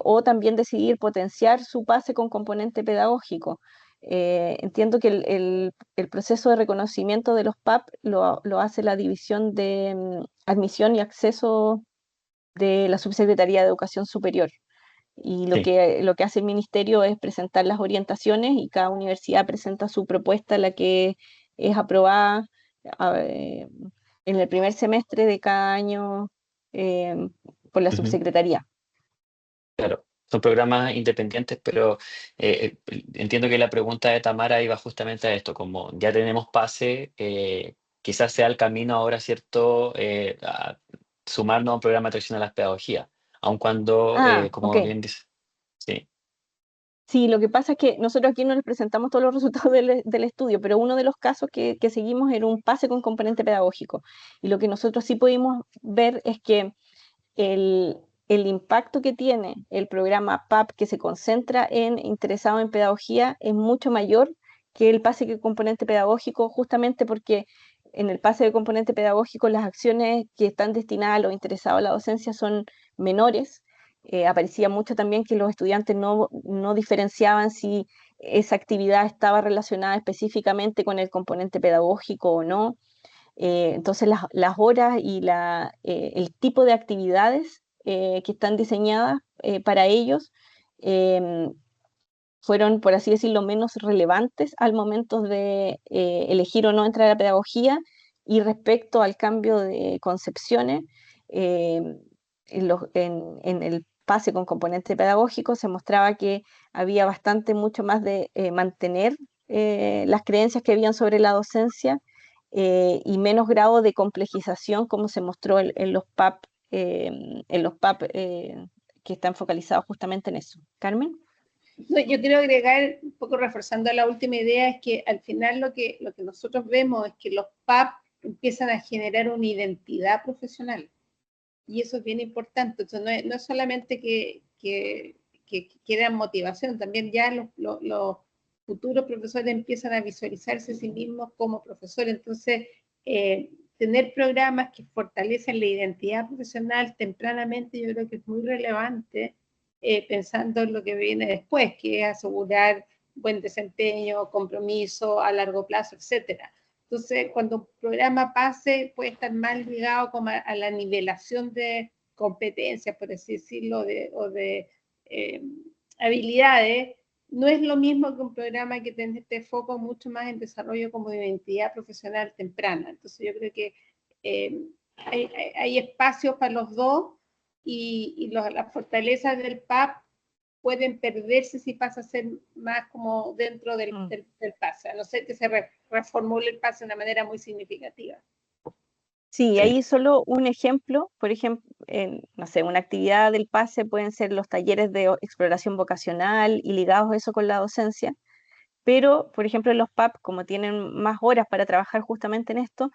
o también decidir potenciar su PASE con componente pedagógico. Entiendo que el proceso de reconocimiento de los PAP lo hace la División de Admisión y Acceso de la Subsecretaría de Educación Superior. Y Sí. lo que hace el ministerio es presentar las orientaciones y cada universidad presenta su propuesta, la que es aprobada eh, en el primer semestre de cada año eh, por la Ujú. subsecretaría. Claro, son programas independientes, pero entiendo que la pregunta de Tamara iba justamente a esto, como ya tenemos PASE, quizás sea el camino ahora, ¿cierto? A sumarnos a un programa de atracción a las pedagogías, aun cuando, Ah, ok. como bien dice, sí, Sí, lo que pasa es que nosotros aquí no les presentamos todos los resultados del estudio, pero uno de los casos que seguimos era un pase con componente pedagógico. Y lo que nosotros sí pudimos ver es que el, el impacto que tiene el programa PAP, que se concentra en interesado en pedagogía, es mucho mayor que el pase de componente pedagógico, justamente porque en el pase de componente pedagógico las acciones que están destinadas a los interesados en la docencia son menores. Aparecía mucho también que los estudiantes no diferenciaban si esa actividad estaba relacionada específicamente con el componente pedagógico o no. Entonces las horas y el tipo de actividades que están diseñadas para ellos fueron, por así decirlo, menos relevantes al momento de elegir o no entrar a la pedagogía. Y respecto al cambio de concepciones, en el pase con componente pedagógico se mostraba que había mucho más de mantener las creencias que habían sobre la docencia y menos grado de complejización, como se mostró en los PAP, que están focalizados justamente en eso. Carmen. No, yo quiero agregar, un poco reforzando la última idea, es que al final lo que nosotros vemos es que los PAP empiezan a generar una identidad profesional. Y eso es bien importante. Entonces, no es solamente que quieran motivación, también ya los futuros profesores empiezan a visualizarse a sí mismos como profesores. Entonces, tener programas que fortalecen la identidad profesional tempranamente, yo creo que es muy relevante, pensando en lo que viene después, que es asegurar buen desempeño, compromiso a largo plazo, etcétera. Entonces, cuando un programa pase, puede estar más ligado como a la nivelación de competencias, por así decirlo, o de habilidades. No es lo mismo que un programa que tiene este foco mucho más en desarrollo como de identidad profesional temprana. Entonces, yo creo que hay espacios para los dos y las fortalezas del PAP pueden perderse si pasa a ser más como dentro del pase, a no ser que se reformule el pase de una manera muy significativa. Sí, ahí solo un ejemplo, por ejemplo, no sé, una actividad del pase pueden ser los talleres de exploración vocacional y ligados a eso con la docencia, pero, por ejemplo, en los PAP, como tienen más horas para trabajar justamente en esto,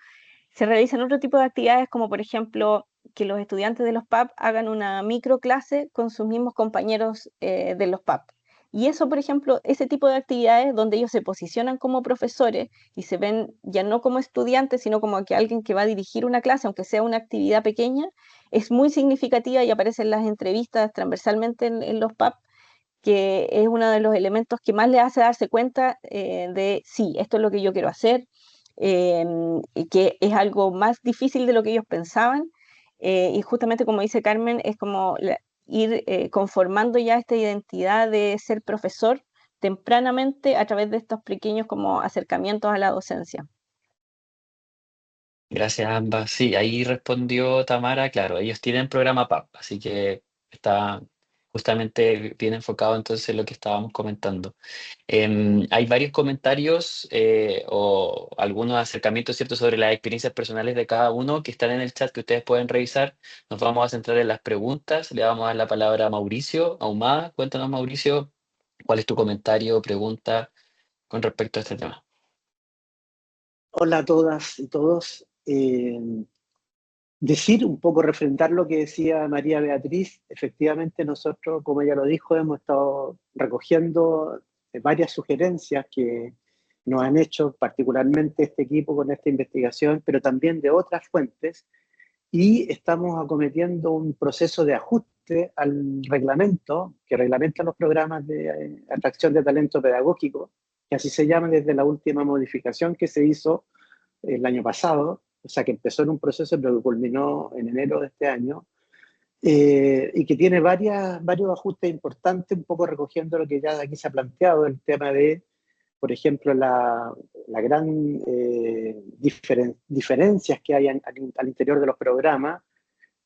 se realizan otro tipo de actividades, como por ejemplo que los estudiantes de los PAP hagan una microclase con sus mismos compañeros de los PAP. Y eso, por ejemplo, ese tipo de actividades donde ellos se posicionan como profesores y se ven ya no como estudiantes, sino como que alguien que va a dirigir una clase, aunque sea una actividad pequeña, es muy significativa y aparece en las entrevistas transversalmente en los PAP, que es uno de los elementos que más le hace darse cuenta de, sí, esto es lo que yo quiero hacer, y que es algo más difícil de lo que ellos pensaban. Y justamente como dice Carmen, es como ir conformando ya esta identidad de ser profesor tempranamente a través de estos pequeños como acercamientos a la docencia. Gracias a ambas. Sí, ahí respondió Tamara, claro, ellos tienen programa PAP, así que está justamente bien enfocado entonces en lo que estábamos comentando. Hay varios comentarios o algunos acercamientos, ¿cierto?, sobre las experiencias personales de cada uno que están en el chat que ustedes pueden revisar. Nos vamos a centrar en las preguntas. Le vamos a dar la palabra a Mauricio Ahumada. Cuéntanos, Mauricio, ¿cuál es tu comentario o pregunta con respecto a este tema? Hola a todas y todos. Decir un poco, refrendar lo que decía María Beatriz. Efectivamente, nosotros, como ella lo dijo, hemos estado recogiendo varias sugerencias que nos han hecho particularmente este equipo con esta investigación, pero también de otras fuentes, y estamos acometiendo un proceso de ajuste al reglamento que reglamenta los programas de atracción de talento pedagógico, que así se llama desde la última modificación que se hizo el año pasado, o sea que empezó en un proceso pero que culminó en enero de este año, y que tiene varios ajustes importantes, un poco recogiendo lo que ya aquí se ha planteado, el tema de, por ejemplo, la gran diferencias que hay al interior de los programas,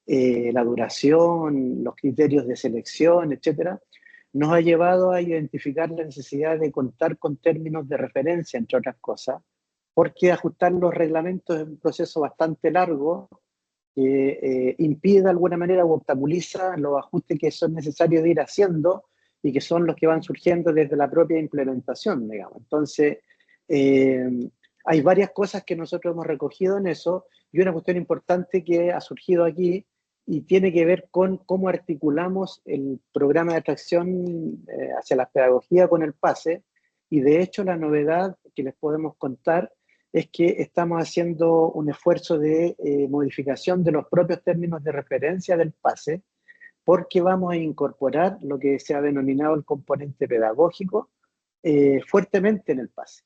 la duración, los criterios de selección, etcétera, nos ha llevado a identificar la necesidad de contar con términos de referencia, entre otras cosas, porque ajustar los reglamentos es un proceso bastante largo que impide de alguna manera o obstaculiza los ajustes que son necesarios de ir haciendo y que son los que van surgiendo desde la propia implementación, digamos. Entonces, hay varias cosas que nosotros hemos recogido en eso, y una cuestión importante que ha surgido aquí y tiene que ver con cómo articulamos el programa de atracción hacia la pedagogía con el PASE, y de hecho la novedad que les podemos contar es que estamos haciendo un esfuerzo de modificación de los propios términos de referencia del PASE, porque vamos a incorporar lo que se ha denominado el componente pedagógico fuertemente en el PASE.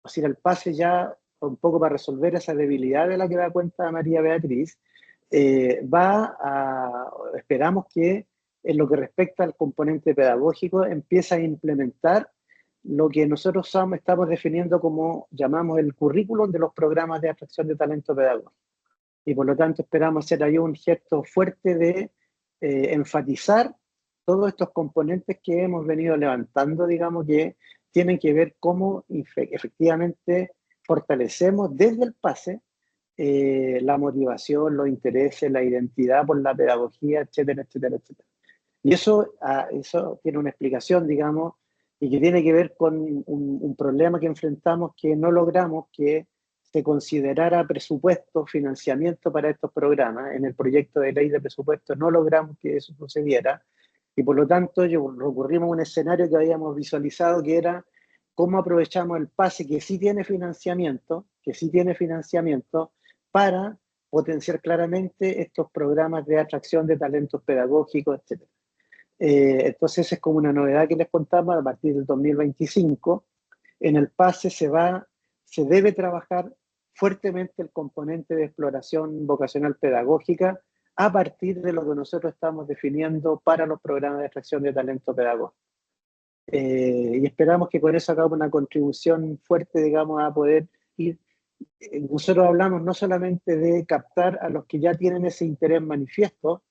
O sea, el PASE ya, un poco para resolver esa debilidad de la que da cuenta María Beatriz, esperamos que en lo que respecta al componente pedagógico empiece a implementar lo que nosotros estamos definiendo como llamamos el currículum de los programas de atracción de talento pedagógico. Y por lo tanto esperamos hacer ahí un gesto fuerte de enfatizar todos estos componentes que hemos venido levantando, digamos, que tienen que ver cómo efectivamente fortalecemos desde el PASE la motivación, los intereses, la identidad por la pedagogía, etcétera, etcétera, etcétera. Y eso tiene una explicación, digamos, y que tiene que ver con un problema que enfrentamos, que no logramos que se considerara presupuesto, financiamiento para estos programas. En el proyecto de ley de presupuesto no logramos que eso sucediera, y por lo tanto recurrimos a un escenario que habíamos visualizado, que era cómo aprovechamos el PASE, que sí tiene financiamiento, para potenciar claramente estos programas de atracción de talentos pedagógicos, etc. Entonces es como una novedad que les contamos. A partir del 2025 en el PASE se debe trabajar fuertemente el componente de exploración vocacional pedagógica a partir de lo que nosotros estamos definiendo para los programas de atracción de talento pedagógico. Y esperamos que con eso hagamos una contribución fuerte, digamos, a poder ir. Nosotros hablamos no solamente de captar a los que ya tienen ese interés manifiesto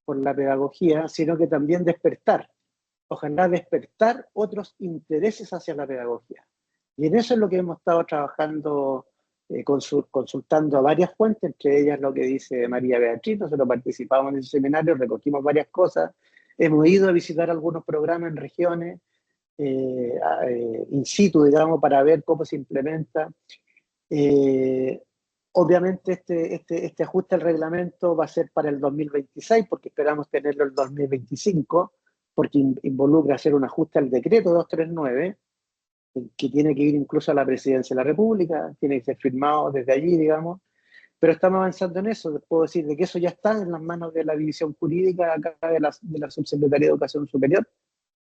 por la pedagogía, sino que también ojalá despertar otros intereses hacia la pedagogía. Y en eso es lo que hemos estado trabajando, consultando a varias fuentes, entre ellas lo que dice María Beatriz. Nosotros participamos en ese seminario, recogimos varias cosas, hemos ido a visitar algunos programas en regiones, in situ, digamos, para ver cómo se implementa. Obviamente este ajuste al reglamento va a ser para el 2026, porque esperamos tenerlo el 2025, porque involucra hacer un ajuste al decreto 239, que tiene que ir incluso a la Presidencia de la República, tiene que ser firmado desde allí, digamos, pero estamos avanzando en eso. Les puedo decir de que eso ya está en las manos de la división jurídica acá de la Subsecretaría de Educación Superior,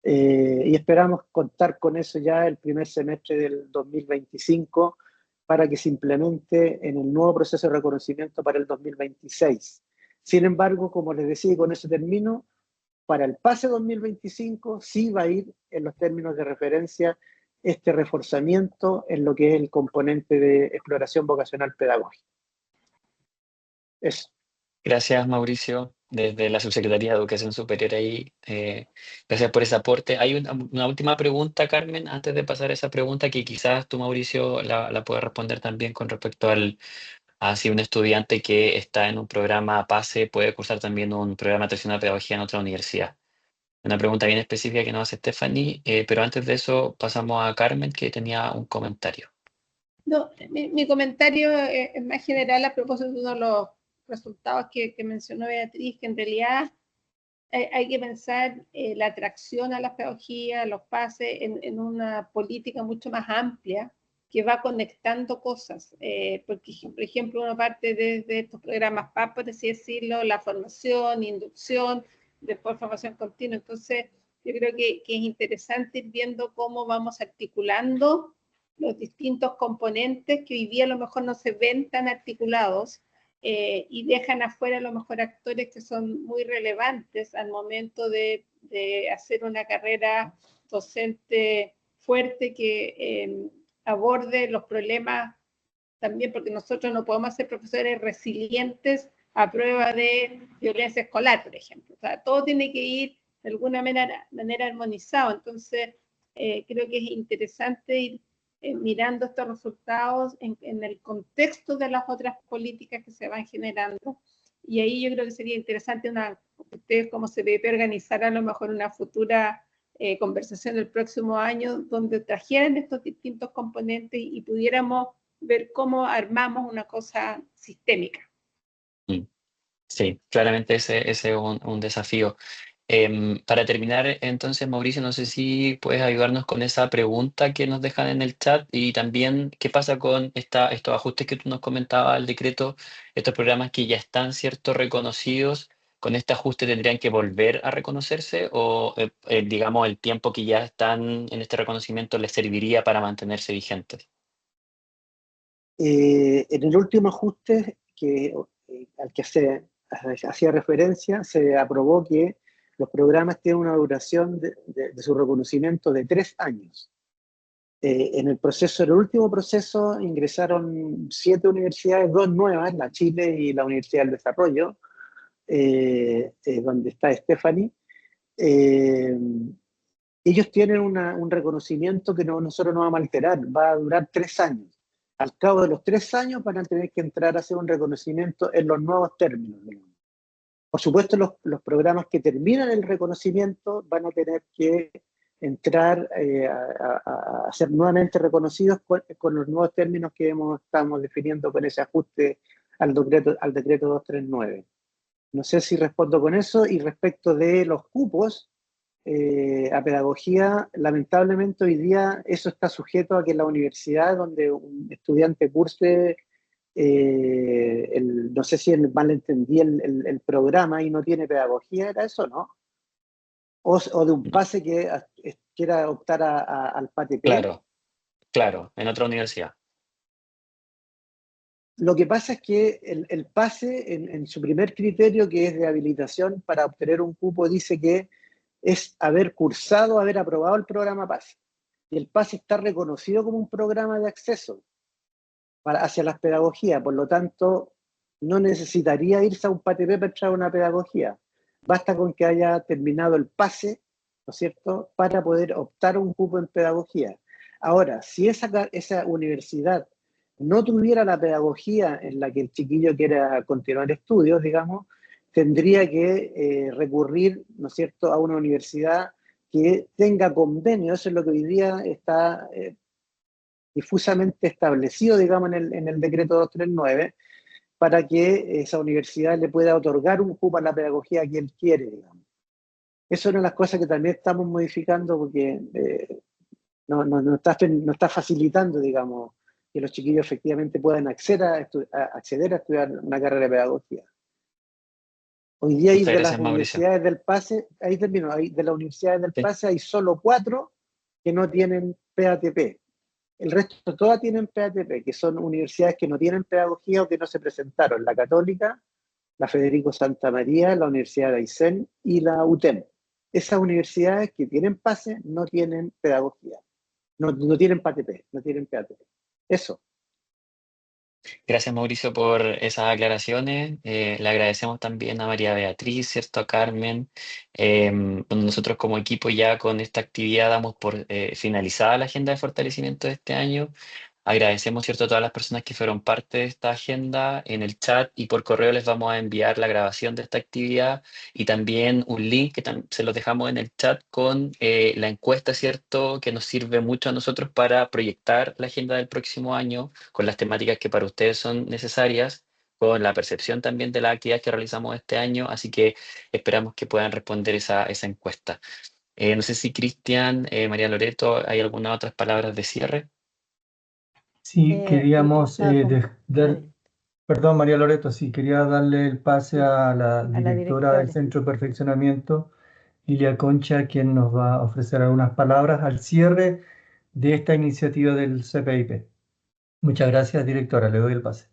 y esperamos contar con eso ya el primer semestre del 2025 para que se implemente en el nuevo proceso de reconocimiento para el 2026. Sin embargo, como les decía, y con eso termino, para el PASE 2025 sí va a ir en los términos de referencia este reforzamiento en lo que es el componente de exploración vocacional pedagógica. Eso. Gracias, Mauricio, desde la Subsecretaría de Educación Superior ahí. Gracias por ese aporte. Hay una última pregunta, Carmen, antes de pasar a esa pregunta, que quizás tú, Mauricio, la puedes responder también con respecto a si un estudiante que está en un programa PASE puede cursar también un programa de atención a pedagogía en otra universidad. Una pregunta bien específica que nos hace Stephanie, pero antes de eso pasamos a Carmen, que tenía un comentario. No, mi comentario es más general a propósito de uno de los resultados que mencionó Beatriz, que en realidad hay que pensar la atracción a la pedagogía, a los pases, en una política mucho más amplia que va conectando cosas. Porque, por ejemplo, una parte de estos programas PAP, por así decirlo, la formación, inducción, después formación continua. Entonces, yo creo que es interesante ir viendo cómo vamos articulando los distintos componentes que hoy día a lo mejor no se ven tan articulados, y dejan afuera a lo mejor actores que son muy relevantes al momento de hacer una carrera docente fuerte que aborde los problemas también, porque nosotros no podemos ser profesores resilientes a prueba de violencia escolar, por ejemplo. O sea, todo tiene que ir de alguna manera armonizado. Entonces, creo que es interesante ir mirando estos resultados en el contexto de las otras políticas que se van generando. Y ahí yo creo que sería interesante ustedes como CPP organizar a lo mejor una futura conversación el próximo año donde trajeran estos distintos componentes y pudiéramos ver cómo armamos una cosa sistémica. Sí, claramente ese es un desafío. Para terminar, entonces, Mauricio, no sé si puedes ayudarnos con esa pregunta que nos dejan en el chat y también qué pasa con estos ajustes que tú nos comentabas al decreto, estos programas que ya están, ¿cierto?, reconocidos. ¿Con este ajuste tendrían que volver a reconocerse o, digamos, el tiempo que ya están en este reconocimiento les serviría para mantenerse vigentes? En el último ajuste al que hacía referencia, se aprobó que los programas tienen una duración de su reconocimiento de 3 años. En el último proceso, ingresaron 7 universidades, 2 nuevas, la Chile y la Universidad del Desarrollo, donde está Stephanie. Ellos tienen un reconocimiento que nosotros no vamos a alterar, va a durar 3 años. Al cabo de los 3 años van a tener que entrar a hacer un reconocimiento en los nuevos términos. Por supuesto, los programas que terminan el reconocimiento van a tener que entrar a ser nuevamente reconocidos con los nuevos términos que estamos definiendo con ese ajuste al decreto 239. No sé si respondo con eso. Y respecto de los cupos a pedagogía, lamentablemente hoy día eso está sujeto a que la universidad donde un estudiante curse, no sé si malentendí el programa y no tiene pedagogía, ¿era eso, no? O de un pase que quiera optar al PATP. Claro, en otra universidad. Lo que pasa es que el pase, en su primer criterio, que es de habilitación para obtener un cupo, dice que es haber cursado, haber aprobado el programa PASE. Y el PASE está reconocido como un programa de acceso hacia las pedagogías, por lo tanto, no necesitaría irse a un PATP para entrar a una pedagogía. Basta con que haya terminado el PASE, ¿no es cierto?, para poder optar a un cupo en pedagogía. Ahora, si esa universidad no tuviera la pedagogía en la que el chiquillo quiera continuar estudios, digamos, tendría que recurrir, ¿no es cierto?, a una universidad que tenga convenio. Eso es lo que hoy día está difusamente establecido, digamos, en el decreto 239, para que esa universidad le pueda otorgar un cupo a la pedagogía que él quiere, digamos. Eso es una de las cosas que también estamos modificando porque no está facilitando, digamos, que los chiquillos efectivamente puedan acceder a estudiar una carrera de pedagogía. Hoy día de las universidades del PASE, ahí termino, de las universidades del PASE hay solo 4 que no tienen PATP. El resto todas tienen PATP, que son universidades que no tienen pedagogía o que no se presentaron: la Católica, la Federico Santa María, la Universidad de Aysén y la UTEM. Esas universidades que tienen PASE no tienen pedagogía, no tienen PATP, no tienen PATP. Eso. Gracias, Mauricio, por esas aclaraciones. Le agradecemos también a María Beatriz, ¿cierto? A Carmen. Nosotros como equipo ya con esta actividad damos por finalizada la agenda de fortalecimiento de este año. Agradecemos, ¿cierto?, a todas las personas que fueron parte de esta agenda. En el chat y por correo les vamos a enviar la grabación de esta actividad y también un link que se los dejamos en el chat con la encuesta, ¿cierto?, que nos sirve mucho a nosotros para proyectar la agenda del próximo año con las temáticas que para ustedes son necesarias, con la percepción también de las actividades que realizamos este año. Así que esperamos que puedan responder esa encuesta. No sé si Cristian, María Loreto, ¿hay algunas otras palabras de cierre? Sí, queríamos perdón, María Loreto, sí, quería darle el pase a la directora del Centro de Perfeccionamiento, Lilia Concha, quien nos va a ofrecer algunas palabras al cierre de esta iniciativa del CPIP. Muchas gracias, directora, le doy el pase.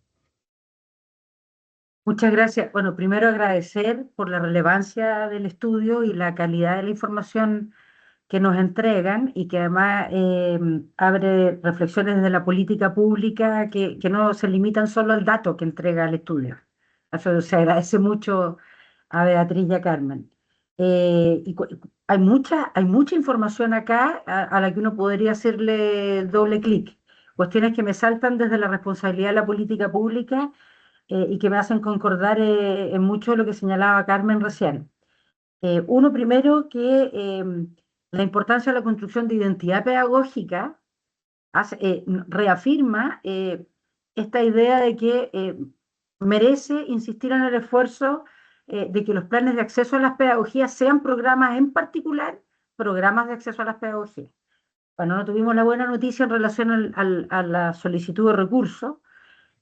Muchas gracias. Bueno, primero agradecer por la relevancia del estudio y la calidad de la información que nos entregan y que además abre reflexiones de la política pública que no se limitan solo al dato que entrega el estudio. Eso se agradece mucho a Beatriz y a Carmen. Hay mucha información acá a la que uno podría hacerle doble clic. Cuestiones que me saltan desde la responsabilidad de la política pública y que me hacen concordar en mucho lo que señalaba Carmen recién. Uno primero que la importancia de la construcción de identidad pedagógica reafirma esta idea de que merece insistir en el esfuerzo de que los planes de acceso a las pedagogías sean programas, en particular, programas de acceso a las pedagogías. Bueno, no tuvimos la buena noticia en relación a la solicitud de recursos,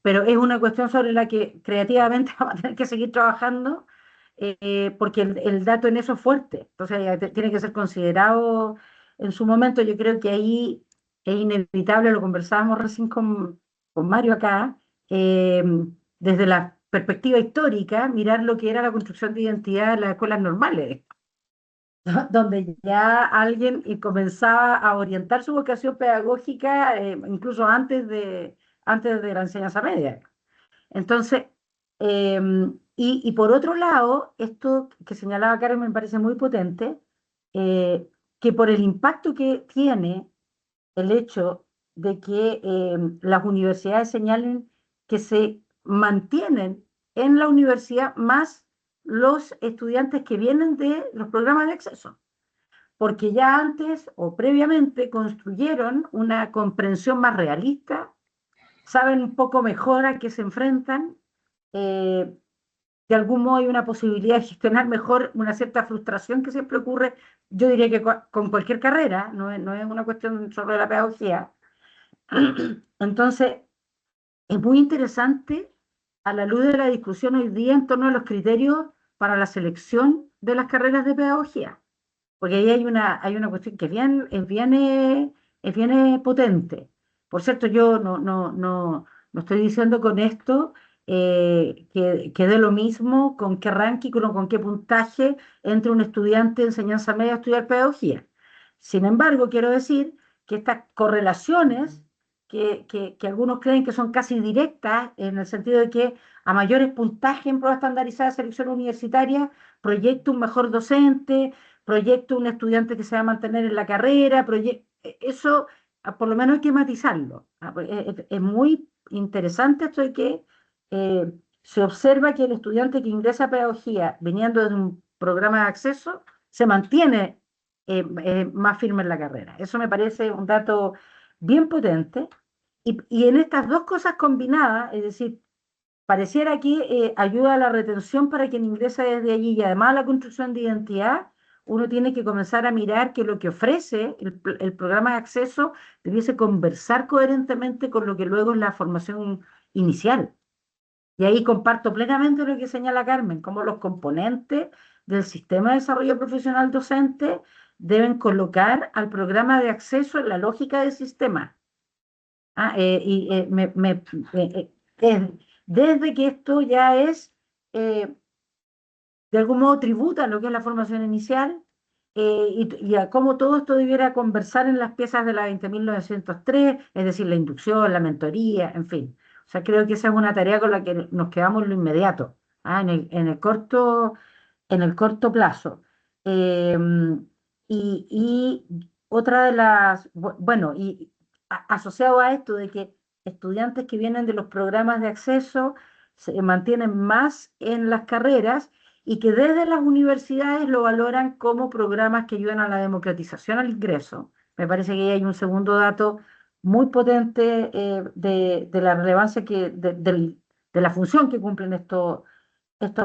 pero es una cuestión sobre la que creativamente vamos a tener que seguir trabajando porque el dato en eso es fuerte, entonces tiene que ser considerado en su momento. Yo creo que ahí es inevitable, lo conversábamos recién con Mario acá, desde la perspectiva histórica, mirar lo que era la construcción de identidad en las escuelas normales, donde ya alguien comenzaba a orientar su vocación pedagógica incluso antes de la enseñanza media. Entonces, y por otro lado, esto que señalaba Karen me parece muy potente, que por el impacto que tiene el hecho de que las universidades señalen que se mantienen en la universidad más los estudiantes que vienen de los programas de acceso, porque ya antes o previamente construyeron una comprensión más realista, saben un poco mejor a qué se enfrentan, eh, de algún modo hay una posibilidad de gestionar mejor una cierta frustración que siempre ocurre, yo diría que con cualquier carrera, no es una cuestión solo de la pedagogía. Entonces, es muy interesante a la luz de la discusión hoy día en torno a los criterios para la selección de las carreras de pedagogía, porque ahí hay una cuestión que es bien potente. Por cierto, yo no estoy diciendo con esto que dé lo mismo con qué ranking, con qué puntaje entre un estudiante de enseñanza media a estudiar pedagogía. Sin embargo, quiero decir que estas correlaciones que algunos creen que son casi directas, en el sentido de que a mayores puntajes en prueba estandarizada de selección universitaria, proyecta un mejor docente, proyecto un estudiante que se va a mantener en la carrera, eso por lo menos hay que matizarlo. Es muy interesante esto de que se observa que el estudiante que ingresa a pedagogía viniendo de un programa de acceso se mantiene más firme en la carrera. Eso me parece un dato bien potente. Y en estas dos cosas combinadas, es decir, pareciera que ayuda a la retención para quien ingresa desde allí y además a la construcción de identidad, uno tiene que comenzar a mirar que lo que ofrece el programa de acceso debiese conversar coherentemente con lo que luego es la formación inicial. Y ahí comparto plenamente lo que señala Carmen, cómo los componentes del sistema de desarrollo profesional docente deben colocar al programa de acceso en la lógica del sistema. Desde que esto ya es, de algún modo, tributa a lo que es la formación inicial y a cómo todo esto debiera conversar en las piezas de la 20.903, es decir, la inducción, la mentoría, en fin. O sea, creo que esa es una tarea con la que nos quedamos en lo inmediato, en el corto plazo. Eh, y otra de las, bueno, y asociado a esto de que estudiantes que vienen de los programas de acceso se mantienen más en las carreras y que desde las universidades lo valoran como programas que ayudan a la democratización al ingreso. Me parece que hay un segundo dato muy potente de la relevancia de la función que cumplen estos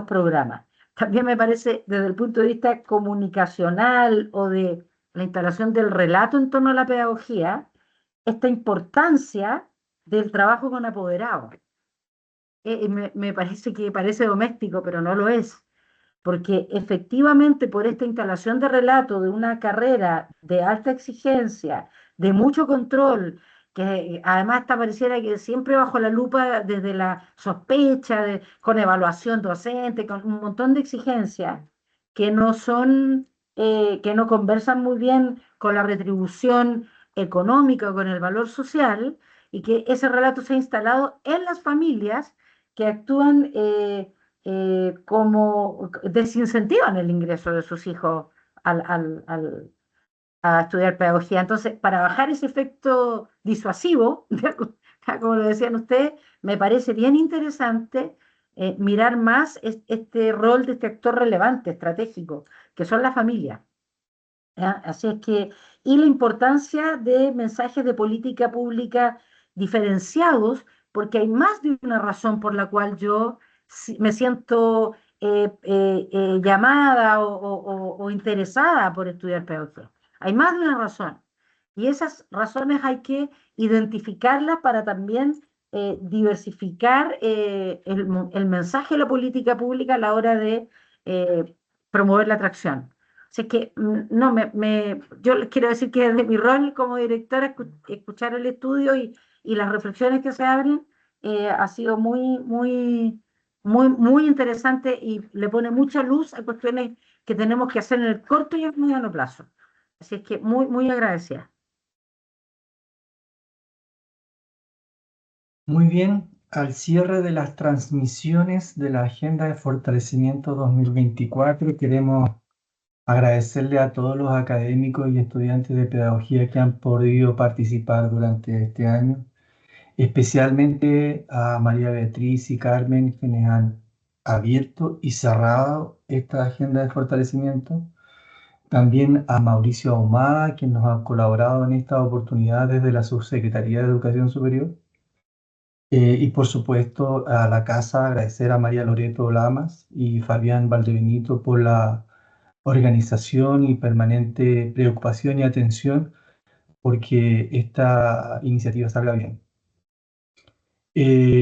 programas. También me parece, desde el punto de vista comunicacional o de la instalación del relato en torno a la pedagogía, esta importancia del trabajo con apoderados. Me parece que parece doméstico, pero no lo es, porque efectivamente por esta instalación de relato de una carrera de alta exigencia, de mucho control, que además esta pareciera que siempre bajo la lupa desde la sospecha, con evaluación docente, con un montón de exigencias que no son, que no conversan muy bien con la retribución económica o con el valor social, y que ese relato se ha instalado en las familias que actúan como desincentivan el ingreso de sus hijos a estudiar pedagogía. Entonces, para bajar ese efecto disuasivo, como lo decían ustedes, me parece bien interesante mirar más este rol de este actor relevante, estratégico, que son las familias. Así es que, y la importancia de mensajes de política pública diferenciados, porque hay más de una razón por la cual yo me siento llamada o interesada por estudiar pedagogía. Hay más de una razón. Y esas razones hay que identificarlas para también diversificar el mensaje de la política pública a la hora de promover la atracción. Así que no, yo les quiero decir que desde mi rol como directora, escuchar el estudio y las reflexiones que se abren ha sido muy, muy, muy, muy interesante y le pone mucha luz a cuestiones que tenemos que hacer en el corto y el mediano plazo. Así es que muy, muy agradecida. Muy bien, al cierre de las transmisiones de la Agenda de Fortalecimiento 2024, queremos agradecerle a todos los académicos y estudiantes de pedagogía que han podido participar durante este año, especialmente a María Beatriz y Carmen, quienes han abierto y cerrado esta agenda de fortalecimiento. También a Mauricio Ahumada, quien nos ha colaborado en esta oportunidad desde la Subsecretaría de Educación Superior. Y por supuesto a la casa agradecer a María Loreto Lamas y Fabián Valdebenito por la organización y permanente preocupación y atención porque esta iniciativa salga bien.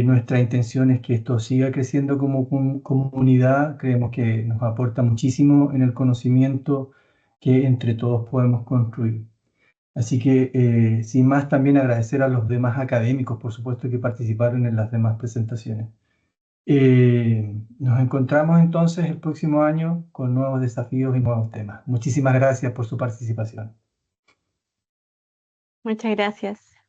Nuestra intención es que esto siga creciendo como comunidad. Creemos que nos aporta muchísimo en el conocimiento que entre todos podemos construir. Así que, sin más, también agradecer a los demás académicos, por supuesto, que participaron en las demás presentaciones. Nos encontramos entonces el próximo año con nuevos desafíos y nuevos temas. Muchísimas gracias por su participación. Muchas gracias.